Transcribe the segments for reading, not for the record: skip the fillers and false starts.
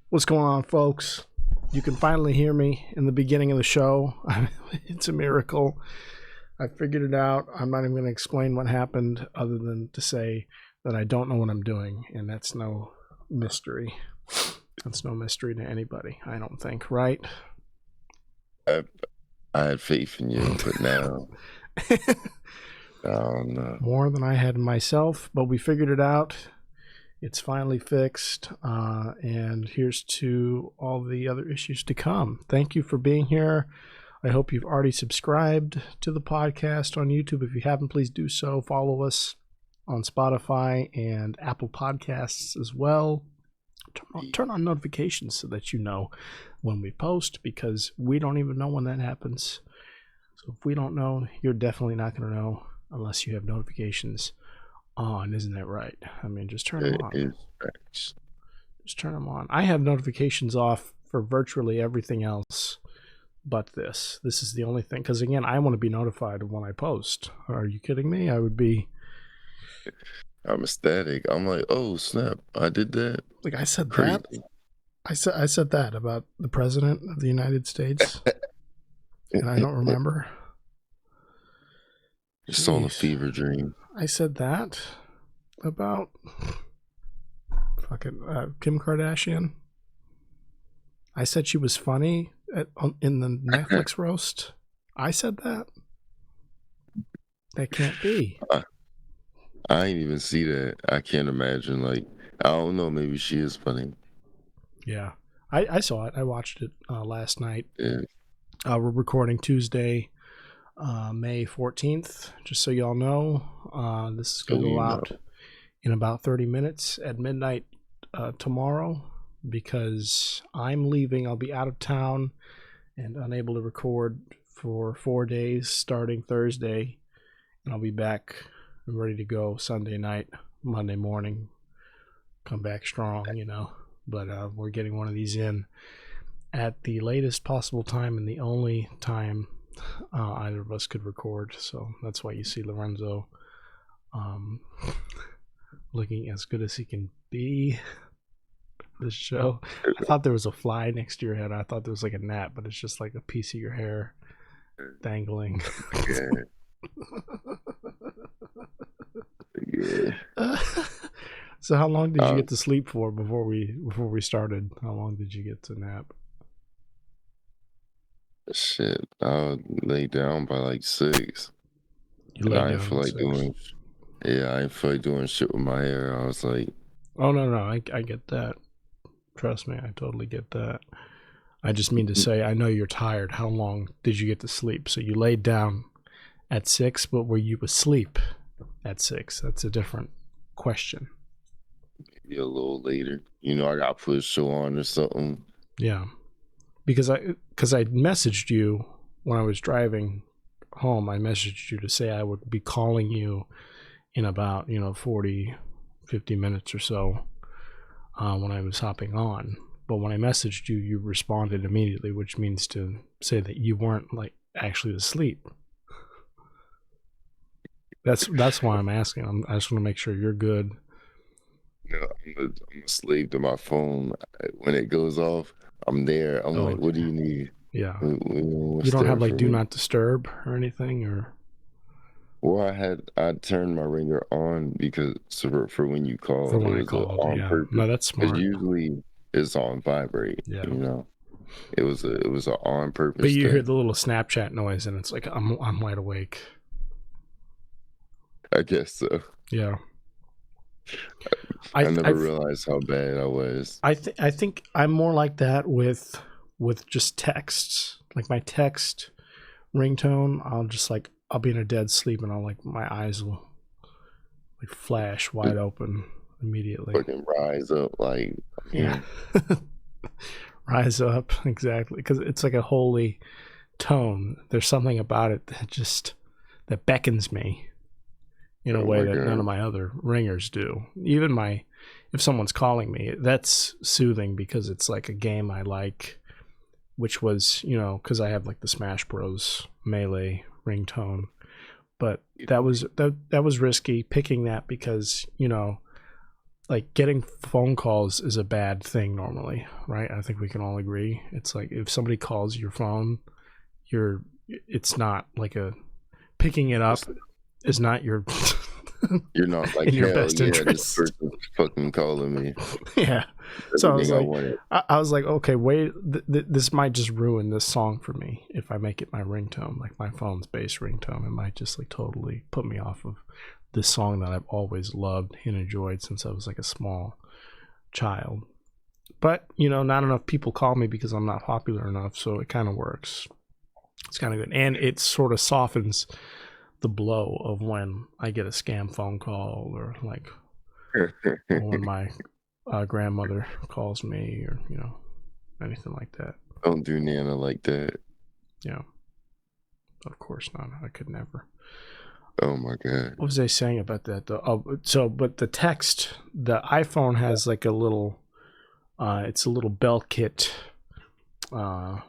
What's going on, folks? You can finally hear me in the beginning of the show. It's a miracle. I figured it out. I'm not even going to explain what happened other than to say that I don't know what I'm doing, and that's no mystery. That's no mystery to anybody, I don't think, right? I had faith in you, but now I don't know. More than I had in myself, but we figured it out. It's finally fixed, and here's to all the other issues to come. Thank you for being here. I hope you've already subscribed to the podcast on YouTube. If you haven't, please do so. Follow us on Spotify and Apple Podcasts as well. Turn on notifications so that you know when we post, because we don't even know when that happens. So if we don't know, you're definitely not going to know unless you have notifications on. Isn't that right? I mean, just turn them on. Just turn them on. I have notifications off for virtually everything else but this. This is the only thing, because again, I want to be notified when I post. Are you kidding me? I'm ecstatic. I'm like, oh snap, I did that. Like, I said Crazy. that. I said that about the president of the United States, and I don't remember. Just on a fever dream. I said that about fucking Kim Kardashian. I said she was funny in the Netflix roast. I said that. That can't be. I ain't even see that. I can't imagine. Like, I don't know. Maybe she is funny. Yeah, I saw it. I watched it last night. Yeah. We're recording Tuesday, May 14th. Just so y'all know, this is going to go out in about 30 minutes at midnight tomorrow, because I'm leaving. I'll be out of town and unable to record for 4 days starting Thursday, and I'll be back and ready to go Sunday night, Monday morning. Come back strong, you know. But we're getting one of these in at the latest possible time and the only time either of us could record. So that's why you see Lorenzo looking as good as he can be this show. I thought there was a fly next to your head. I thought there was like a gnat, but it's just like a piece of your hair dangling. Yeah. So how long did you get to sleep for before we started? How long did you get to nap? Shit, I lay down by like 6. I didn't feel like doing. Yeah, I didn't feel like doing shit with my hair. I was like, oh no, I get that. Trust me, I totally get that. I just mean to say, I know you're tired. How long did you get to sleep? So you laid down at 6, but were you asleep at 6? That's a different question. maybe a little later. You know, I got to put a show on or something. Yeah, because I messaged you when I was driving home. I messaged you to say I would be calling you in about 40, 50 minutes or so when I was hopping on. But when I messaged you, you responded immediately, which means to say that you weren't like actually asleep. That's why I'm asking. I just want to make sure you're good. No, I'm a slave to my phone. When it goes off, I'm there. I'm like, what do you need? Yeah. You don't have like do not disturb or anything, or? Well, I turned my ringer on because for when you call. For when I called, yeah. Purpose. No, that's smart. Because usually it's on vibrate. Yeah. You know, it was an on purpose. But you hear the little Snapchat noise, and it's like I'm wide awake. I guess so. Yeah. I never realized how bad I was. I think I'm more like that with just texts. Like my text ringtone, I'll be in a dead sleep, and my eyes will like flash wide open immediately. Fucking rise up, like yeah. Rise up, exactly, because it's like a holy tone. There's something about it that beckons me in a way that none of my other ringers do. Even if someone's calling me, that's soothing because it's like a game I like, which was, because I have like the Smash Bros. Melee ringtone. but that was risky picking that because, you know, like getting phone calls is a bad thing normally, right? I think we can all agree. It's like if somebody calls your phone, it's not like picking it up is not your you're not like, in your best interest. This person's fucking calling me. Yeah. So I was like, okay, wait, this might just ruin this song for me if I make it my ringtone, like my phone's base ringtone. It might just like totally put me off of this song that I've always loved and enjoyed since I was like a small child. But, you know, not enough people call me because I'm not popular enough, so it kind of works. It's kind of good. And it sort of softens the blow of when I get a scam phone call or like when my grandmother calls me or, you know, anything like that. Don't do Nana like that. Yeah. Of course not. I could never. Oh my God. What was I saying about that though? Oh, but the text, the iPhone has like a little, it's a little bell kit sound.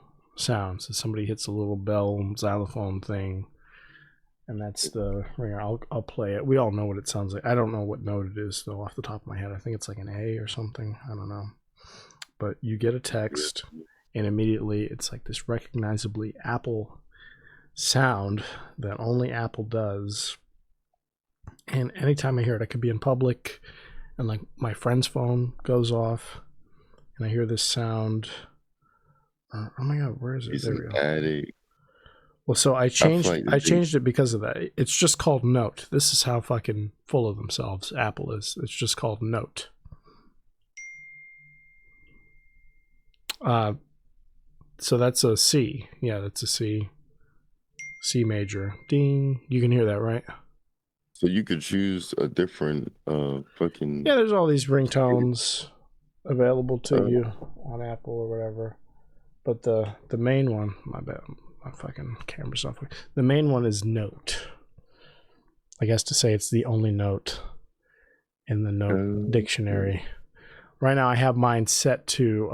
So somebody hits a little bell xylophone thing, and that's the ringer. I'll play it. We all know what it sounds like. I don't know what note it is though off the top of my head. I think it's like an A or something. I don't know. But you get a text, and immediately it's like this recognizably Apple sound that only Apple does. And anytime I hear it, I could be in public and like my friend's phone goes off and I hear this sound. Oh my God, where is it? He's there an addict. Well, so I changed it because of that. It's just called Note. This is how fucking full of themselves Apple is. It's just called Note. So that's a C. Yeah, that's a C. C major. Ding. You can hear that, right? So you could choose a different fucking... Yeah, there's all these ringtones available to you on Apple or whatever. But the main one, my bad, my fucking camera's off. The main one is Note. I guess to say it's the only note in the Note dictionary. Right now I have mine set to,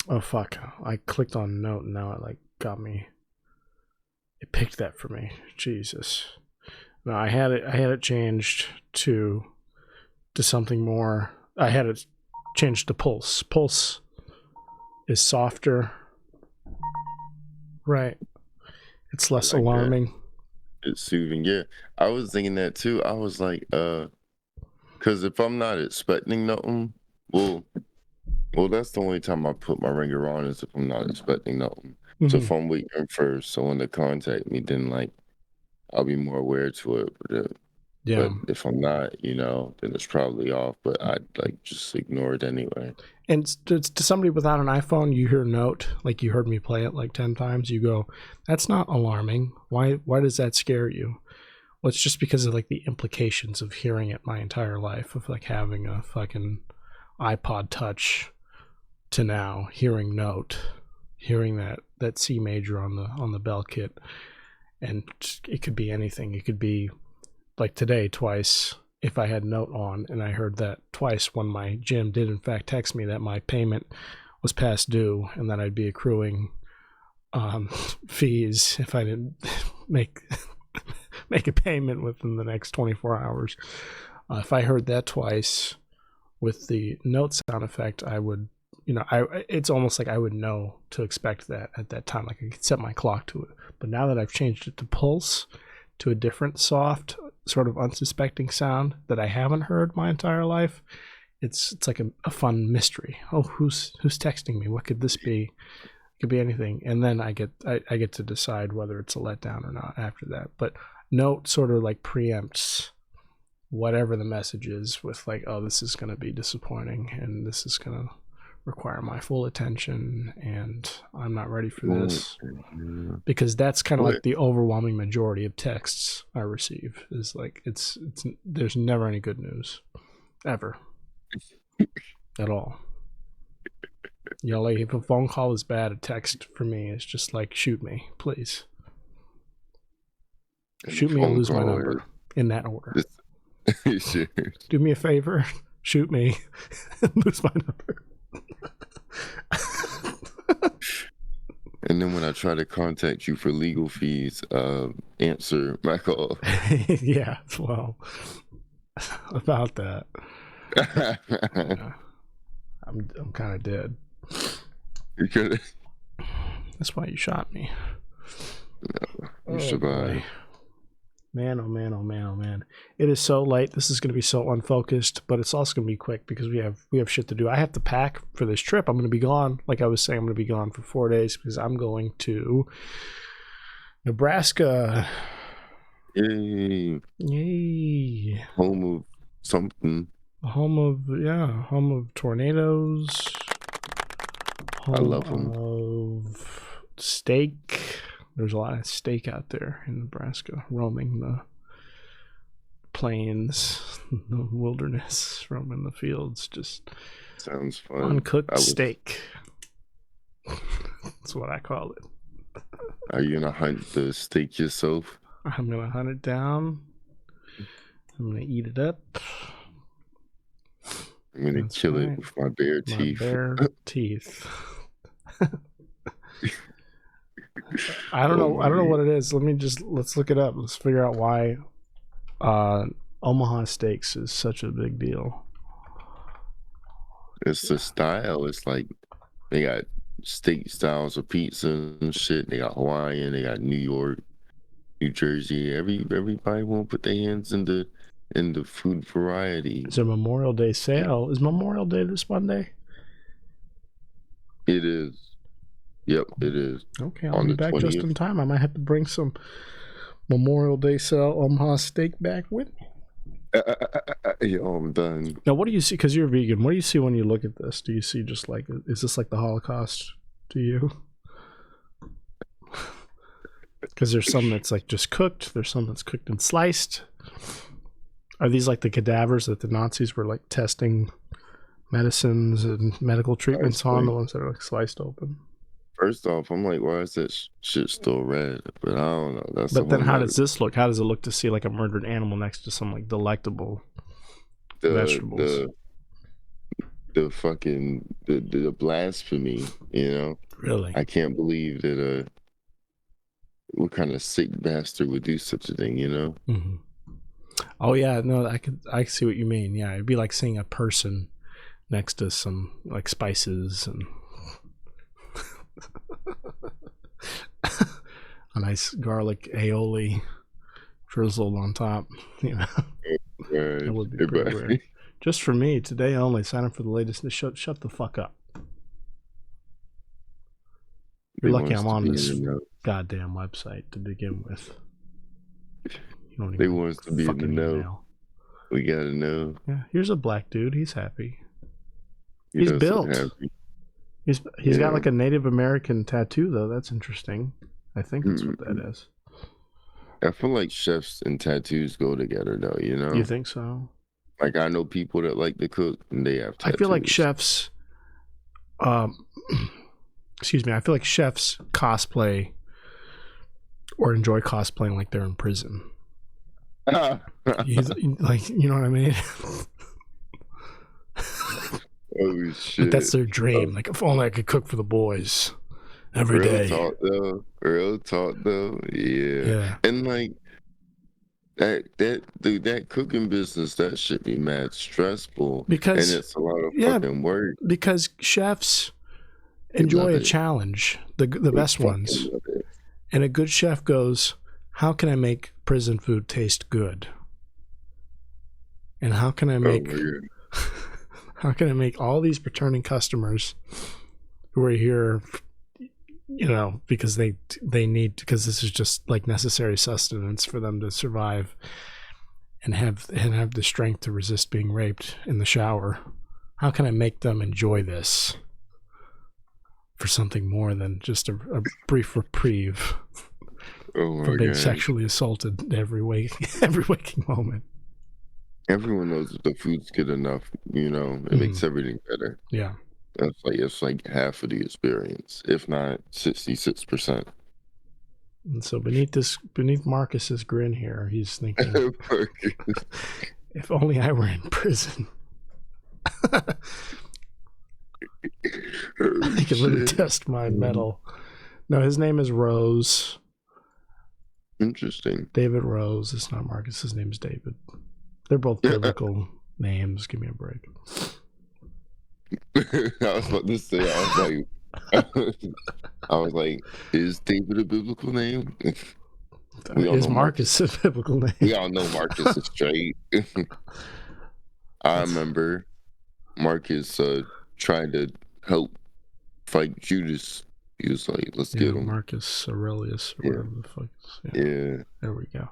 oh fuck, I clicked on Note and now it like got me. It picked that for me. Jesus. No, I had it changed to something more. I had it changed to Pulse. Pulse is softer. Right. It's less alarming. That. It's soothing. Yeah. I was thinking that too. I was like, because if I'm not expecting nothing, well, that's the only time I put my ringer on is if I'm not expecting nothing. Mm-hmm. So if I'm waiting for someone to contact me, then like I'll be more aware to it. But if I'm not, you know, then it's probably off. But I'd like just ignore it anyway. And to somebody without an iPhone, you hear Note, like you heard me play it like 10 times. You go, that's not alarming. Why does that scare you? Well, it's just because of like the implications of hearing it my entire life, of like having a fucking iPod Touch to now hearing Note, hearing that C major on the bell kit. And it could be anything. It could be like today twice. If I had Note on and I heard that twice when my gym did in fact text me that my payment was past due and that I'd be accruing fees if I didn't make a payment within the next 24 hours. If I heard that twice with the Note sound effect, I would, you know, it's almost like I would know to expect that at that time. Like I could set my clock to it. But now that I've changed it to Pulse, to a different soft, sort of unsuspecting sound that I haven't heard my entire life, it's like a fun mystery. Oh, who's texting me? What could this be? It could be anything. And then I get to decide whether it's a letdown or not after that. But Note sort of like preempts whatever the message is with like, oh, this is going to be disappointing and this is going to require my full attention and I'm not ready for this. Because that's kind of like the overwhelming majority of texts I receive is like it's there's never any good news ever at all. You know, like if a phone call is bad, a text for me is just like, shoot me, please. Shoot me and lose my number in that order. Sure. Do me a favor, shoot me and lose my number. And then when I try to contact you for legal fees, answer my call. Yeah, well, about that. Yeah. I'm kind of dead. That's why you shot me. No, you survived. Boy. Man, oh man, oh man, oh man. It is so late. This is going to be so unfocused, but it's also going to be quick because we have shit to do. I have to pack for this trip. I'm going to be gone. Like I was saying, I'm going to be gone for 4 days because I'm going to Nebraska. Yay. Yay. Home of something. Home of tornadoes. I love them. Of steak. There's a lot of steak out there in Nebraska, roaming the plains, the wilderness, roaming the fields. Just sounds fun. Uncooked steak. That's what I call it. Are you gonna hunt the steak yourself? I'm gonna hunt it down. I'm gonna eat it up. I'm gonna kill it with my bare teeth. Bare teeth. I don't know what it is. Let's look it up. Let's figure out why Omaha Steaks is such a big deal. It's the style. It's like they got steak styles of pizza and shit. They got Hawaiian. They got New York, New Jersey. Everybody won't put their hands in the food variety. It's a Memorial Day sale. Is Memorial Day this Monday? It is. Yep, it is. Okay, I'll be back 20th. Just in time. I might have to bring some Memorial Day sale Omaha steak back with me. Yo, I'm done. Now, what do you see? Because you're vegan. What do you see when you look at this? Do you see just like, is this like the Holocaust to you? Because there's some that's like just cooked. There's some that's cooked and sliced. Are these like the cadavers that the Nazis were like testing medicines and medical treatments on, the ones that are like sliced open? First off, I'm like, why is that shit still red? But I don't know. But then how does this look? How does it look to see like a murdered animal next to some like delectable vegetables? The fucking the blasphemy, you know? Really? I can't believe that what kind of sick bastard would do such a thing, you know? Mm-hmm. Oh yeah, no, I see what you mean. Yeah, it'd be like seeing a person next to some like spices and a nice garlic aioli drizzled on top, you know. It would be pretty weird. Just for me, today only, sign up for the latest. Shut the fuck up. You're lucky I'm on this goddamn website to begin with. You don't they want us to be in the know. Email. We gotta know. Yeah, here's a black dude. He's happy. He's built. Happy. He's got like a Native American tattoo though. That's interesting. I think that's what that is. I feel like chefs and tattoos go together though, you know? You think so? Like I know people that like to cook and they have tattoos. I feel like chefs excuse me, I feel like chefs cosplay or enjoy cosplaying like they're in prison. Like, you know what I mean? Oh shit! Like that's their dream. Like if only I could cook for the boys every day. Real talk though. Yeah. And like that cooking business, that should be mad stressful. Because and it's a lot of fucking work. Because chefs enjoy a challenge, the best ones. And a good chef goes, how can I make prison food taste good? And how can I make how can I make all these returning customers who are here, you know, because they need, because this is just like necessary sustenance for them to survive and have the strength to resist being raped in the shower. How can I make them enjoy this for something more than just a brief reprieve from being sexually assaulted every waking moment? Everyone knows that the food's good enough, you know, it makes everything better. Yeah. It's like half of the experience, if not 66%. And so beneath Marcus's grin here, he's thinking, if only I were in prison. I could really test my metal. No, his name is Rose. Interesting. David Rose. It's not Marcus. His name is David. They're both biblical names. Give me a break. I was about to say, I was like, is David a biblical name? Is Marcus a biblical name? We all know Marcus is straight. I remember Marcus trying to help fight Judas. He was like, let's get him. Marcus Aurelius, or whatever the fuck. Yeah. There we go.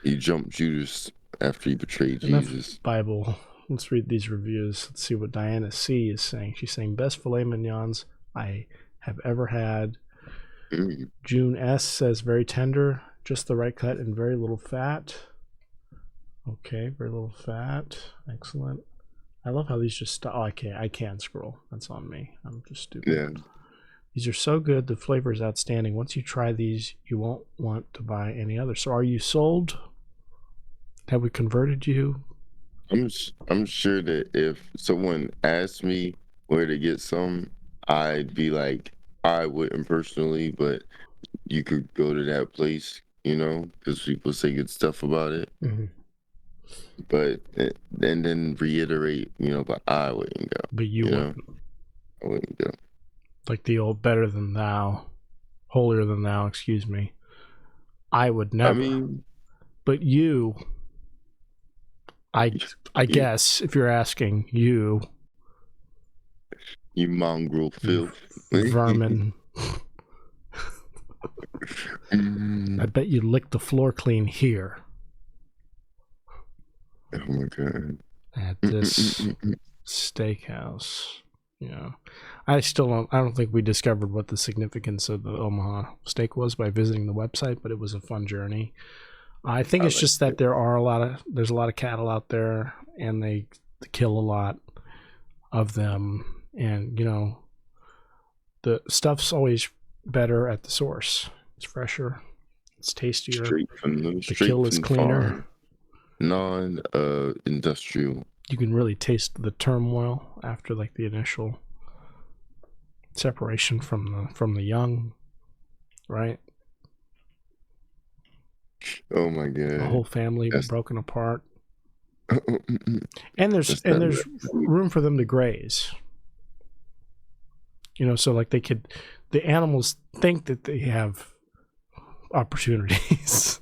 He jumped Judas after he betrayed Jesus. Bible. Let's read these reviews. Let's see what Diana C is saying. She's saying, best filet mignons I have ever had. June S says, very tender, just the right cut and very little fat. Okay, very little fat. Excellent. I love how these just stop. Oh, I can't scroll. That's on me. I'm just stupid. Yeah. These are so good. The flavor is outstanding. Once you try these, you won't want to buy any other. So are you sold? Have we converted you? I'm sure that if someone asked me where to get some, I'd be like, I wouldn't personally, but you could go to that place, because people say good stuff about it. Mm-hmm. But and then reiterate, but I wouldn't go. But you wouldn't. I wouldn't go. Like the old better than thou, holier than thou, excuse me. I would never. But you, I guess, if you're asking, you mongrel filth. Vermin. I bet you licked the floor clean here. Oh my God. At this steakhouse. I don't think we discovered what the significance of the Omaha steak was by visiting the website, but it was a fun journey. I think it's just that there's a lot of cattle out there, and they kill a lot of them, and the stuff's always better at the source. It's fresher, it's tastier. The kill is cleaner. Non-industrial. You can really taste the turmoil after like the initial separation from the young, right? Oh my God! The whole family broken apart, and there's room for them to graze. So like the animals think that they have opportunities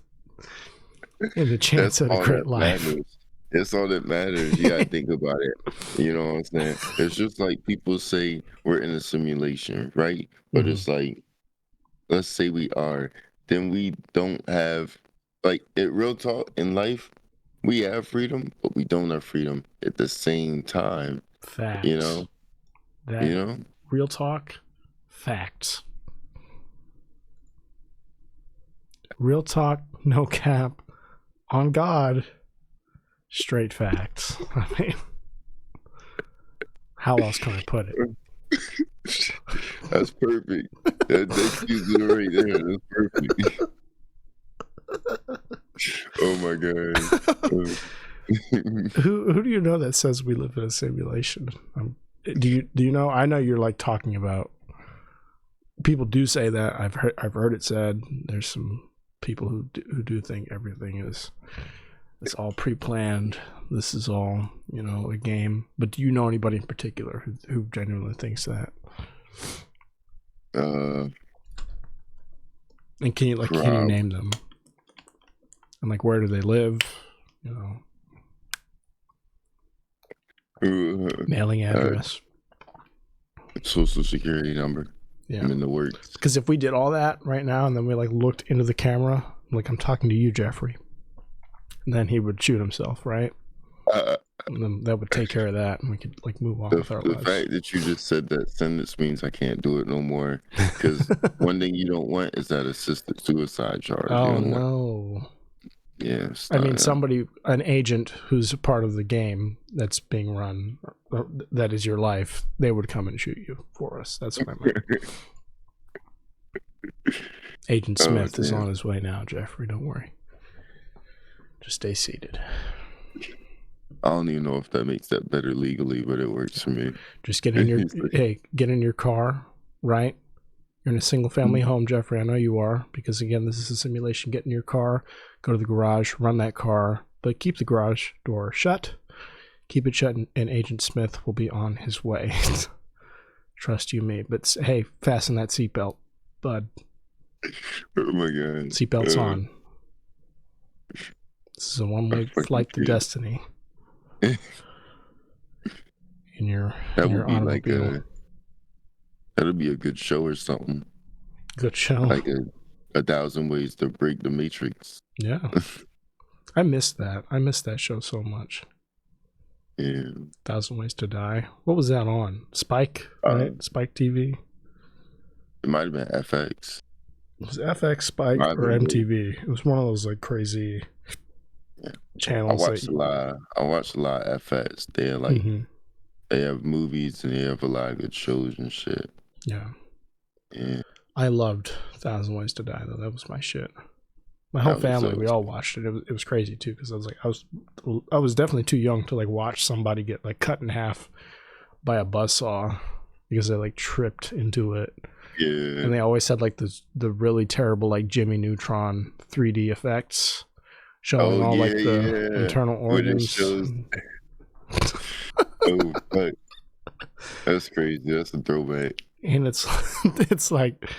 and the chance at a great life. Matters. It's all that matters. You gotta think about it. You know what I'm saying? It's just like people say we're in a simulation, right? But it's like, let's say we are, then we don't have, like, real talk in life, we have freedom, but we don't have freedom at the same time. Facts. Real talk, facts. Real talk, no cap, on God. Straight facts. I mean, how else can I put it? That's perfect. That's it right there. That's perfect. Oh my God. Who do you know that says we live in a simulation? Do you know? I know you're like talking about. People do say that. I've heard it said. There's some people who do think everything is. It's all pre-planned. This is all, a game. But do you know anybody in particular who genuinely thinks that? And can you name them? And like, where do they live? Mailing address. Social security number. Yeah. I'm in the works. Because if we did all that right now and then we like looked into the camera, like I'm talking to you, Jeffrey. And then he would shoot himself, right? And then that would take care of that, and we could like move on with our lives. The fact that you just said that sentence means I can't do it no more. Because one thing you don't want is that assisted suicide charge. Oh no! Yes. I mean, an agent who's a part of the game that's being run, that is your life. They would come and shoot you for us. That's what I meant. Agent Smith is on his way now, Jeffrey. Don't worry. Just stay seated. I don't even know if that makes that better legally, but it works for me. Just get in your car, right? You're in a single-family home, Jeffrey. I know you are, because, again, this is a simulation. Get in your car, go to the garage, run that car, but keep the garage door shut. Keep it shut, and Agent Smith will be on his way. Trust you me. But, hey, fasten that seatbelt, bud. Oh, my God. Seatbelt's on. This is a one-way flight to destiny. in your automobile. That'll be a good show or something. Good show. Like a 1,000 Ways to Break the Matrix. Yeah. I missed that. I missed that show so much. Yeah. 1,000 Ways to Die. What was that on? Spike, right? Spike TV? It might have been FX. It was FX, Spike, or MTV. It was one of those like crazy channels. I watched a lot of FX. They're like they have movies and they have a lot of good shows and shit. Yeah. Yeah. I loved 1,000 Ways to Die, though. That was my shit. My whole family, we all watched it. It was crazy too, because I was definitely too young to like watch somebody get like cut in half by a buzzsaw because they like tripped into it. Yeah. And they always had like the really terrible like Jimmy Neutron 3D effects showing all like the internal organs. Oh, fuck. That's crazy. That's a throwback. And it's like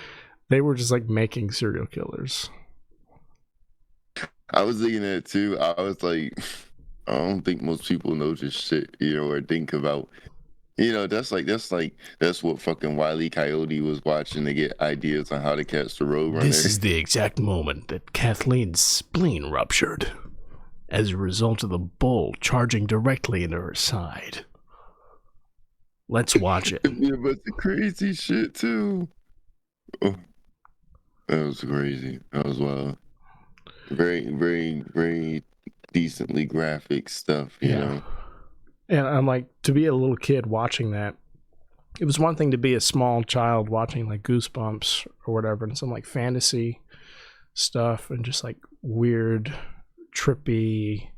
they were just like making serial killers. I was thinking that too. I was like, I don't think most people know this shit, or think about, that's what fucking Wile E. Coyote was watching to get ideas on how to catch the Roadrunner. This is the exact moment that Kathleen's spleen ruptured as a result of the bull charging directly into her side. Let's watch it. Yeah, but the crazy shit too. Oh, that was crazy. That was wild. Very, very, very decently graphic stuff, you know. And I'm like, to be a little kid watching that, it was one thing to be a small child watching like Goosebumps or whatever, and some like fantasy stuff and just like weird, trippy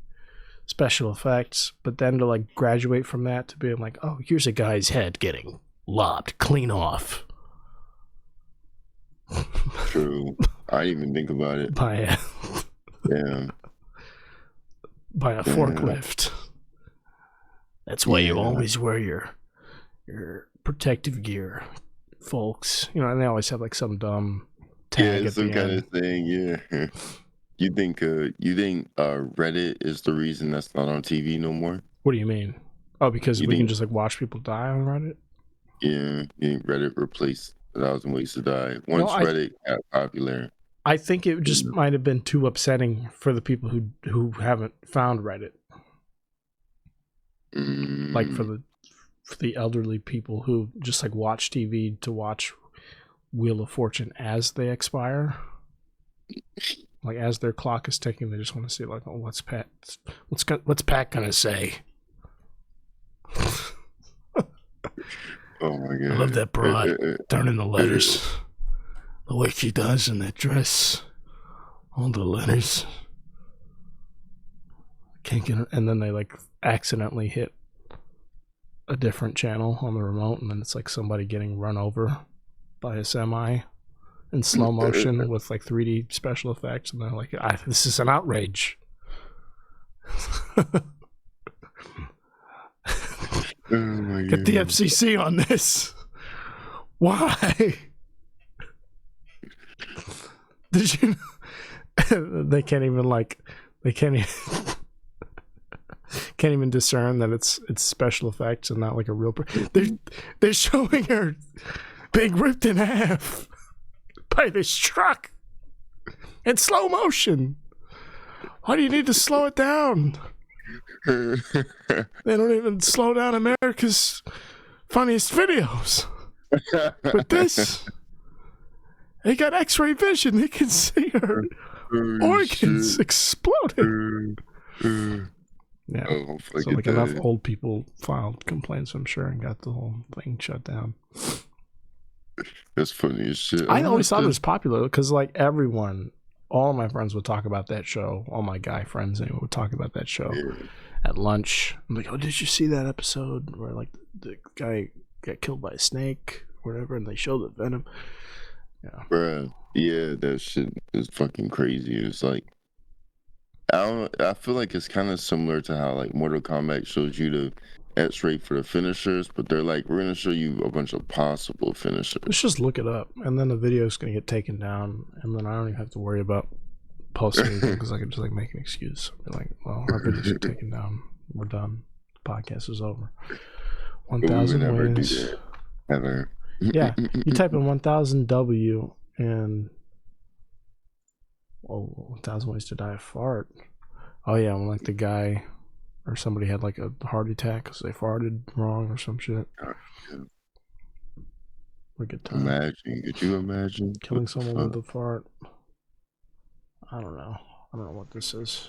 special effects, but then to like graduate from that to being like, oh, here's a guy's head getting lopped clean off. True. I didn't even think about it. By a forklift. That's why you always wear your protective gear, folks. And they always have like some dumb tag at the end. Kind of thing, yeah. You think Reddit is the reason that's not on TV no more? What do you mean? Oh, because we can just like watch people die on Reddit? Yeah, Reddit replaced 1,000 Ways to Die. Once Reddit got popular. I think it just might have been too upsetting for the people who haven't found Reddit. Like for the elderly people who just like watch TV to watch Wheel of Fortune as they expire. Like as their clock is ticking, they just want to see like, oh, what's Pat gonna say? Oh my God! I love that broad turning the letters, the way she does in that dress, all the letters. Can't get it, and then they like accidentally hit a different channel on the remote, and then it's like somebody getting run over by a semi in slow motion with like 3D special effects, and they're like, this is an outrage. Oh my God. Get the FCC on this. Why? Did you know? They can't even discern that it's special effects and not like a real they're showing her being ripped in half by this truck in slow motion. Why do you need to slow it down? They don't even slow down America's funniest videos. With this, they got X-ray vision. They can see her organs exploding. Yeah, so like enough old people filed complaints, I'm sure, and got the whole thing shut down. That's funny as shit. I always thought it was popular because like all of my friends would talk about that show. All my guy friends anyway would talk about that show at lunch. I'm like, oh, did you see that episode where like the guy got killed by a snake or whatever, and they show the venom? Yeah. Bruh. Yeah, that shit is fucking crazy. It's like I feel like it's kind of similar to how like Mortal Kombat shows you the X-ray for the finishers, but they're like, we're gonna show you a bunch of possible finishers. Let's just look it up, and then the video is gonna get taken down, and then I don't even have to worry about posting anything because I can just like make an excuse. Be like, well, our videos are taken down. We're done. The podcast is over. 1,000 wins. Ever. Yeah, you type in 1,000 W and 1,000 ways to die of fart. Oh yeah, when like the guy or somebody had like a heart attack because they farted wrong or some shit. Look at time. Imagine, could you imagine killing someone with a fart? I don't know what this is.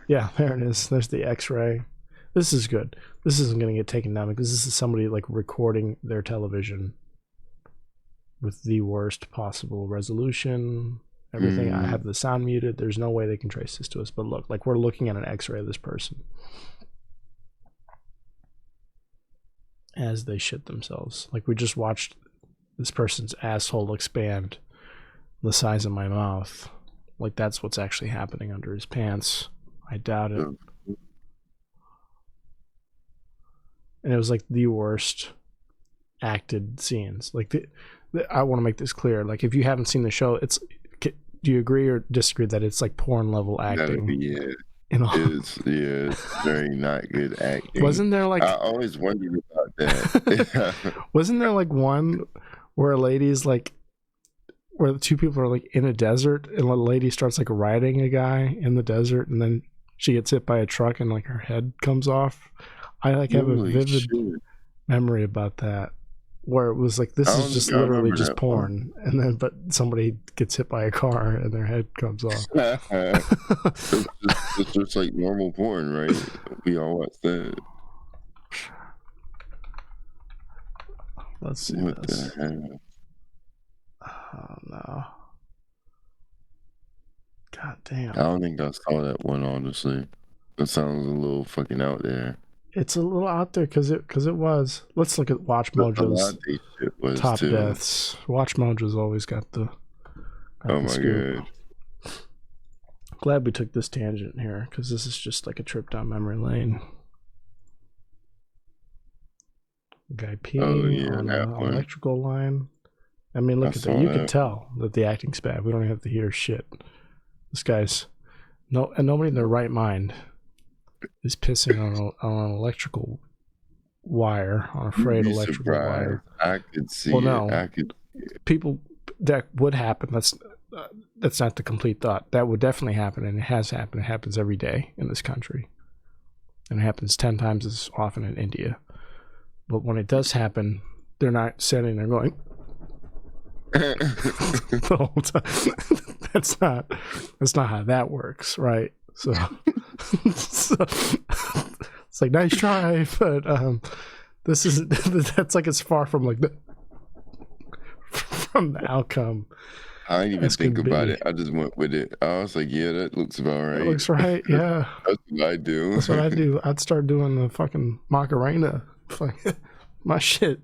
Yeah, there it is. There's the X-ray. This is good. This isn't going to get taken down because this is somebody like recording their television with the worst possible resolution. Everything. I have the sound muted. There's no way they can trace this to us. But look, like we're looking at an X-ray of this person as they shit themselves. Like we just watched this person's asshole expand the size of my mouth. Like that's what's actually happening under his pants. I doubt it. And it was like the worst acted scenes. Like I want to make this clear. Like if you haven't seen the show, it's. Do you agree or disagree that it's like porn level acting? Yeah, it's very not good acting. Wasn't there like? I always wondered about that. Wasn't there like one where a lady's like, where the two people are like in a desert and the lady starts like riding a guy in the desert and then she gets hit by a truck and like her head comes off. I like have a vivid memory about that. Where it was like, this is just literally just porn. And then, but somebody gets hit by a car and their head comes off. It's just like normal porn, right? We all watch that. Let's see what this. The hell? Oh, no. God damn. I don't think I saw that one, honestly. That sounds a little fucking out there. It's a little out there because it was. Let's look at Watch Mojo's top deaths. Watch Mojo's always got the. Oh my god! Glad we took this tangent here because this is just like a trip down memory lane. Guy peeing on an electrical line. I mean, look at that. You can tell that the acting's bad. We don't even have to hear shit. This guy's and nobody in their right mind is pissing on an electrical wire, on a frayed electrical wire. I could see it. People, that would happen. That's not the complete thought. That would definitely happen, and it has happened. It happens every day in this country. And it happens 10 times as often in India. But when it does happen, they're not sitting there going the whole time. That's not how that works, right? So it's like, nice try, but this isn't. That's like as far from like from the outcome. I didn't even think about it. I just went with it. I was like, yeah, that looks about right. That looks right. Yeah, that's what I do. That's what I do. I'd start doing the fucking Macarena. My shit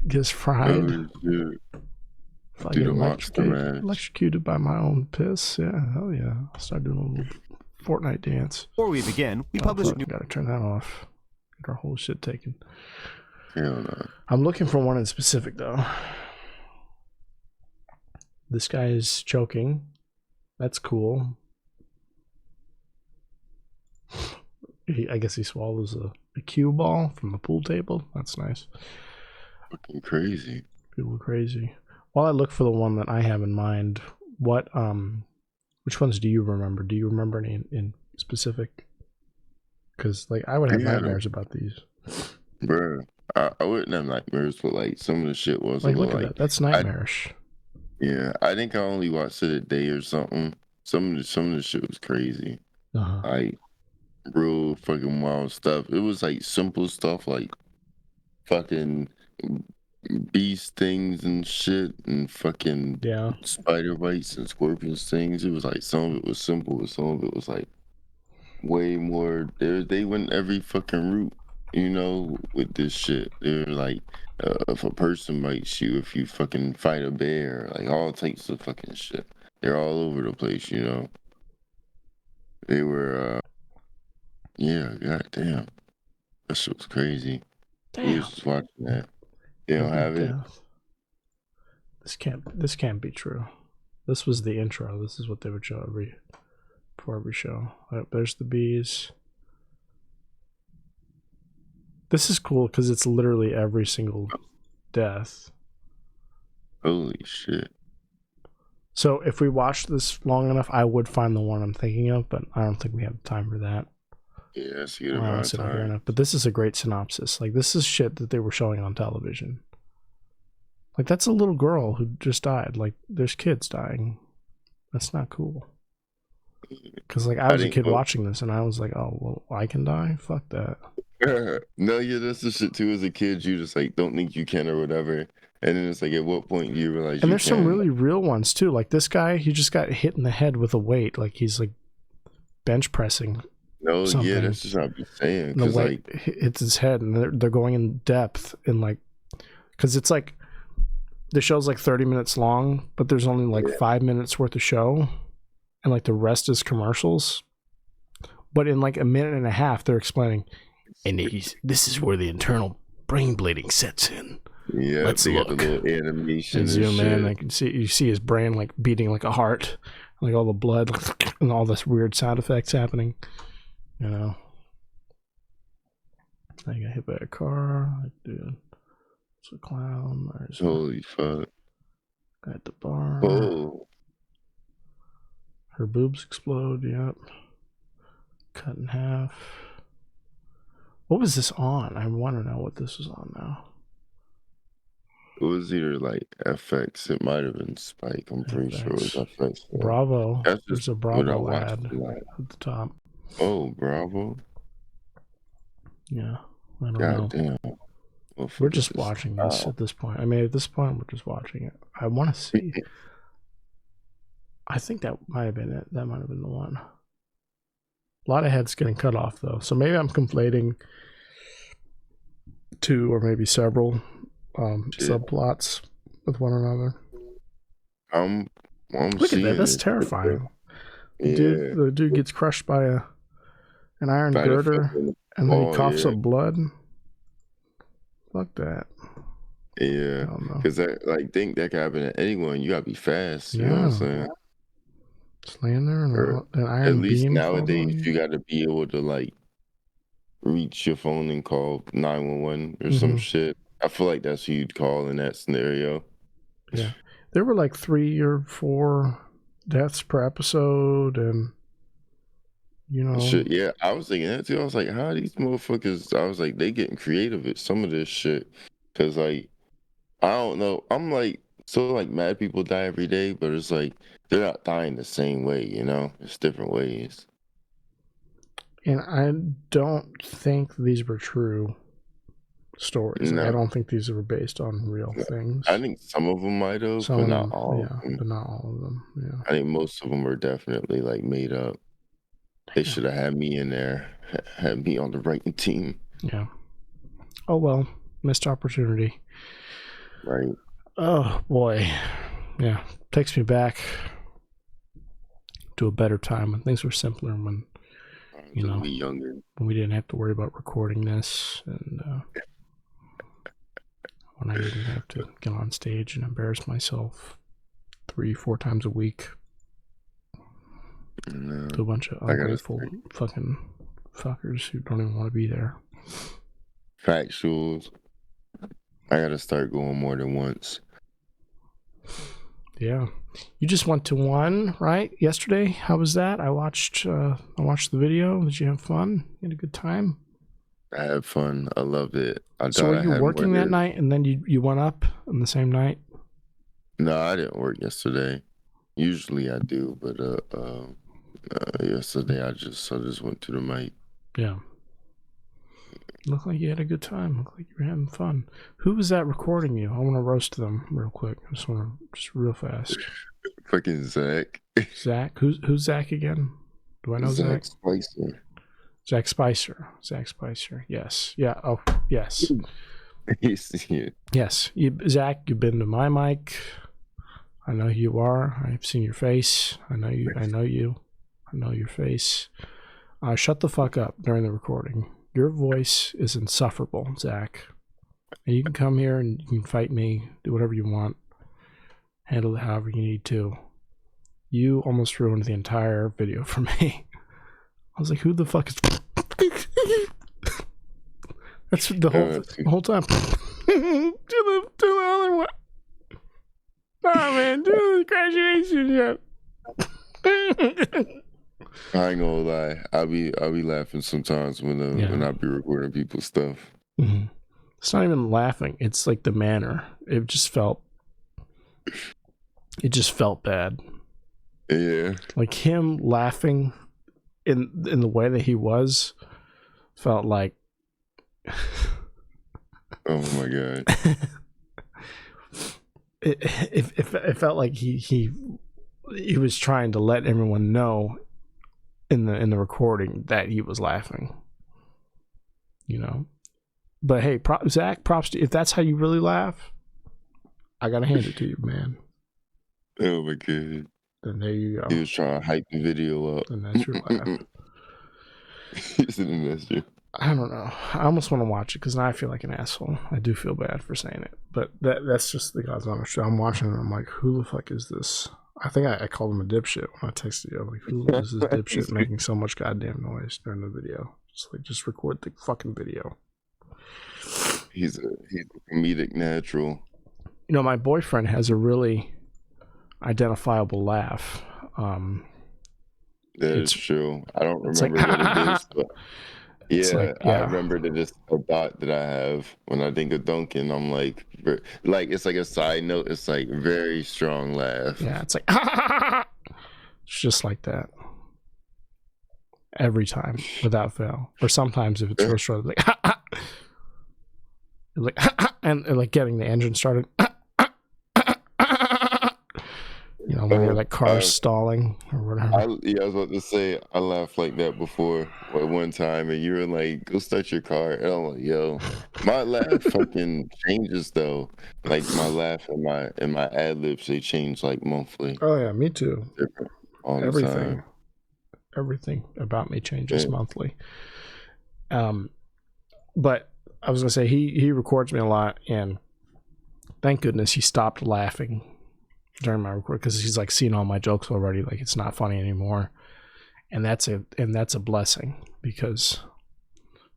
gets fried. Oh, fucking electrocuted by my own piss. Yeah, hell yeah. I'll start doing a little Fortnite dance. Before we begin, we publish a new. Gotta turn that off. Get our whole shit taken. Hell no. I'm looking for one in specific though. This guy is choking. That's cool. I guess he swallows a cue ball from the pool table. That's nice. Fucking crazy. People are crazy. While I look for the one that I have in mind, which ones do you remember? Do you remember any in specific? Because like I would have nightmares about these. Bro, I wouldn't have nightmares, but like some of the shit was like, look at that. That's nightmarish. I think I only watched it a day or something. Some of the shit was crazy. Like real fucking wild stuff. It was like simple stuff like fucking bee stings and shit and fucking spider bites and scorpion stings. It was like some of it was simple, but some of it was like way more. They went every fucking route. with this shit. They're like, if a person bites you, if you fucking fight a bear, like all types of fucking shit. They're all over the place. They were, yeah, goddamn. That shit was crazy. We was Damn. just watching that. They don't Every have it. death. This can't be true. This was the intro. This is what they would show before every show. There's the bees. This is cool because it's literally every single death. Holy shit. So if we watched this long enough, I would find the one I'm thinking of, but I don't think we have time for that. Yeah, that's a good amount of time. Enough. But this is a great synopsis. Like, this is shit that they were showing on television. Like, that's a little girl who just died. Like, there's kids dying. That's not cool. Because, like, I was a kid watching this, and I was like, oh, well, I can die? Fuck that. No, yeah, that's the shit, too. As a kid, you just, like, don't think you can or whatever. And then it's like, at what point do you realize and there's some really real ones, too. Like, this guy, he just got hit in the head with a weight. Like, he's, like, bench pressing. No, something. Yeah, that's just what I'm saying. The weight hits his head, and they're going in depth. And, like, because it's, like, the show's, like, 30 minutes long, but there's only, like, 5 minutes worth of show. And, like, the rest is commercials. But in, like, a minute and a half, they're explaining, and this is where the internal brain bleeding sets in. Yeah, let's look. The little animation and zoom in. I can see his brain like beating like a heart, like all the blood and all this weird sound effects happening. I got hit by a car. Like, dude, it's a clown. Holy fuck! At the bar. Oh. Her boobs explode. Yep. Cut in half. What was this on? I want to know what this is on now. It was either like FX. It might have been Spike. I'm pretty sure it was FX. Bravo. There's a Bravo ad at the top. Oh, Bravo. Yeah, I don't know. Damn. We're just watching this at this point. I mean, at this point, we're just watching it. I want to see. I think that might have been it. That might have been the one. A lot of heads getting cut off, though. So maybe I'm conflating two or maybe several subplots with one another. Look at that. That's terrifying. Yeah. The dude gets crushed by an iron girder, and then he coughs up blood. Fuck that. Yeah. Because I think that could happen to anyone. You got to be fast. You know what I'm saying? Just laying there and an iron at least beam nowadays you got to be able to like reach your phone and call 911 or some shit. I feel like that's who you'd call in that scenario. Yeah, there were like 3 or 4 deaths per episode, and shit. Yeah, I was thinking that too. I was like, how are these motherfuckers? I was like, they getting creative with some of this shit, because like I don't know. I'm like, so like mad people die every day, but it's like they're not dying the same way, It's different ways. And I don't think these were true stories. No. I don't think these were based on real things. I think some of them might have, but not all. Yeah, but not all of them. Yeah. I think most of them were definitely like made up. Damn. They should have had me in there, had me on the writing team. Yeah. Oh well, missed opportunity. Right. Oh boy. Yeah. Takes me back to a better time when things were simpler, when younger, when we didn't have to worry about recording this, and when I didn't have to get on stage and embarrass myself 3-4 times a week to a bunch of ungrateful fucking fuckers who don't even want to be there. Factuals. I gotta start going more than once. Yeah, you just went to one, right? Yesterday. How was that? I watched the video. Did you have fun? You had a good time? I had fun. I loved it. So were you working that night, and then you went up on the same night? No, I didn't work yesterday. Usually I do, but yesterday I just went to the mic. Yeah. Looked like you had a good time. Looked like you were having fun. Who was that recording you? I want to roast them real quick. Just real fast. Fucking Zach. Zach? Who's Zach again? Do I know Zach? Spicer. Zach Spicer. Yes. Yeah. Oh, yes. Yes. Zach, you've been to my mic. I know who you are. I've seen your face. I know you. I know your face. Shut the fuck up during the recording. Your voice is insufferable, Zach. And you can come here and you can fight me, do whatever you want, handle it however you need to. You almost ruined the entire video for me. I was like, who the fuck is... That's the whole time. do the other one. Oh man, do the congratulations. I ain't gonna lie. I'll be laughing sometimes when I be recording people's stuff. Mm-hmm. It's not even laughing. It's like the manner. It just felt bad. Yeah. Like him laughing in the way that he was felt like oh my god. It felt like he was trying to let everyone know in the recording that he was laughing. You know. But hey, Zach, props to you. If that's how you really laugh, I gotta hand it to you, man. Oh my god. Then there you go. He was trying to hype the video up. And that's your laugh. That's you. I don't know. I almost want to watch it because now I feel like an asshole. I do feel bad for saying it, but that's just the God's honest truth. I'm watching it and I'm like, who the fuck is this? I think I called him a dipshit when I texted you. I'm like, who is this dipshit making so much goddamn noise during the video? Just record the fucking video. He's a comedic natural. You know, my boyfriend has a really identifiable laugh. That is true. I don't remember what it is, but yeah, I remember that it's a thought that I have when I think of Duncan. I'm like it's like a side note. It's like very strong laugh. Yeah, it's like it's just like that every time without fail. Or sometimes if it's real short, like like and like getting the engine started. You know, when you're like cars stalling or whatever. I was about to say, I laughed like that before at one time, and you were like, go start your car. And I'm like, yo, my laugh fucking changes though. Like my laugh and my ad-libs, they change like monthly. Oh yeah, me too. All the time. Everything about me changes monthly. But I was gonna say he records me a lot, and thank goodness he stopped laughing during my record because he's like seen all my jokes already. Like it's not funny anymore, and that's a blessing because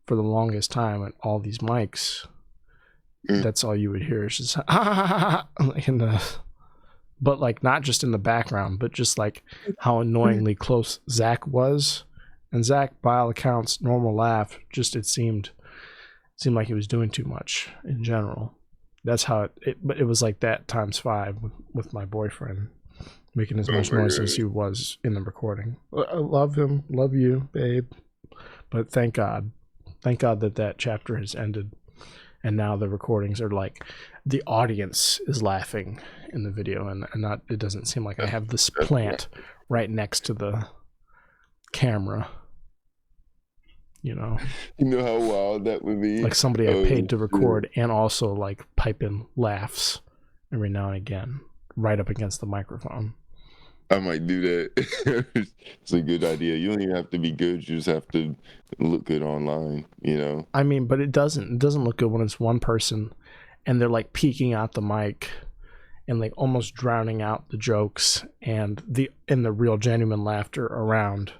for the longest time at all these mics, that's all you would hear is just but like not just in the background, but just like how annoyingly close Zach was, and Zach by all accounts normal laugh. Just it seemed like he was doing too much in general. That's how but it was like that times 5 with my boyfriend making as much noise as he was in the recording. I love him, love you, babe. But thank God that chapter has ended, and now the recordings are like the audience is laughing in the video, and not. It doesn't seem like I have this plant right next to the camera. You know how wild that would be. Like somebody I paid to record and also like pipe in laughs every now and again, right up against the microphone. I might do that. It's a good idea. You don't even have to be good. You just have to look good online, you know? I mean, but it doesn't look good when it's one person and they're like peeking out the mic and like almost drowning out the jokes and the real genuine laughter around.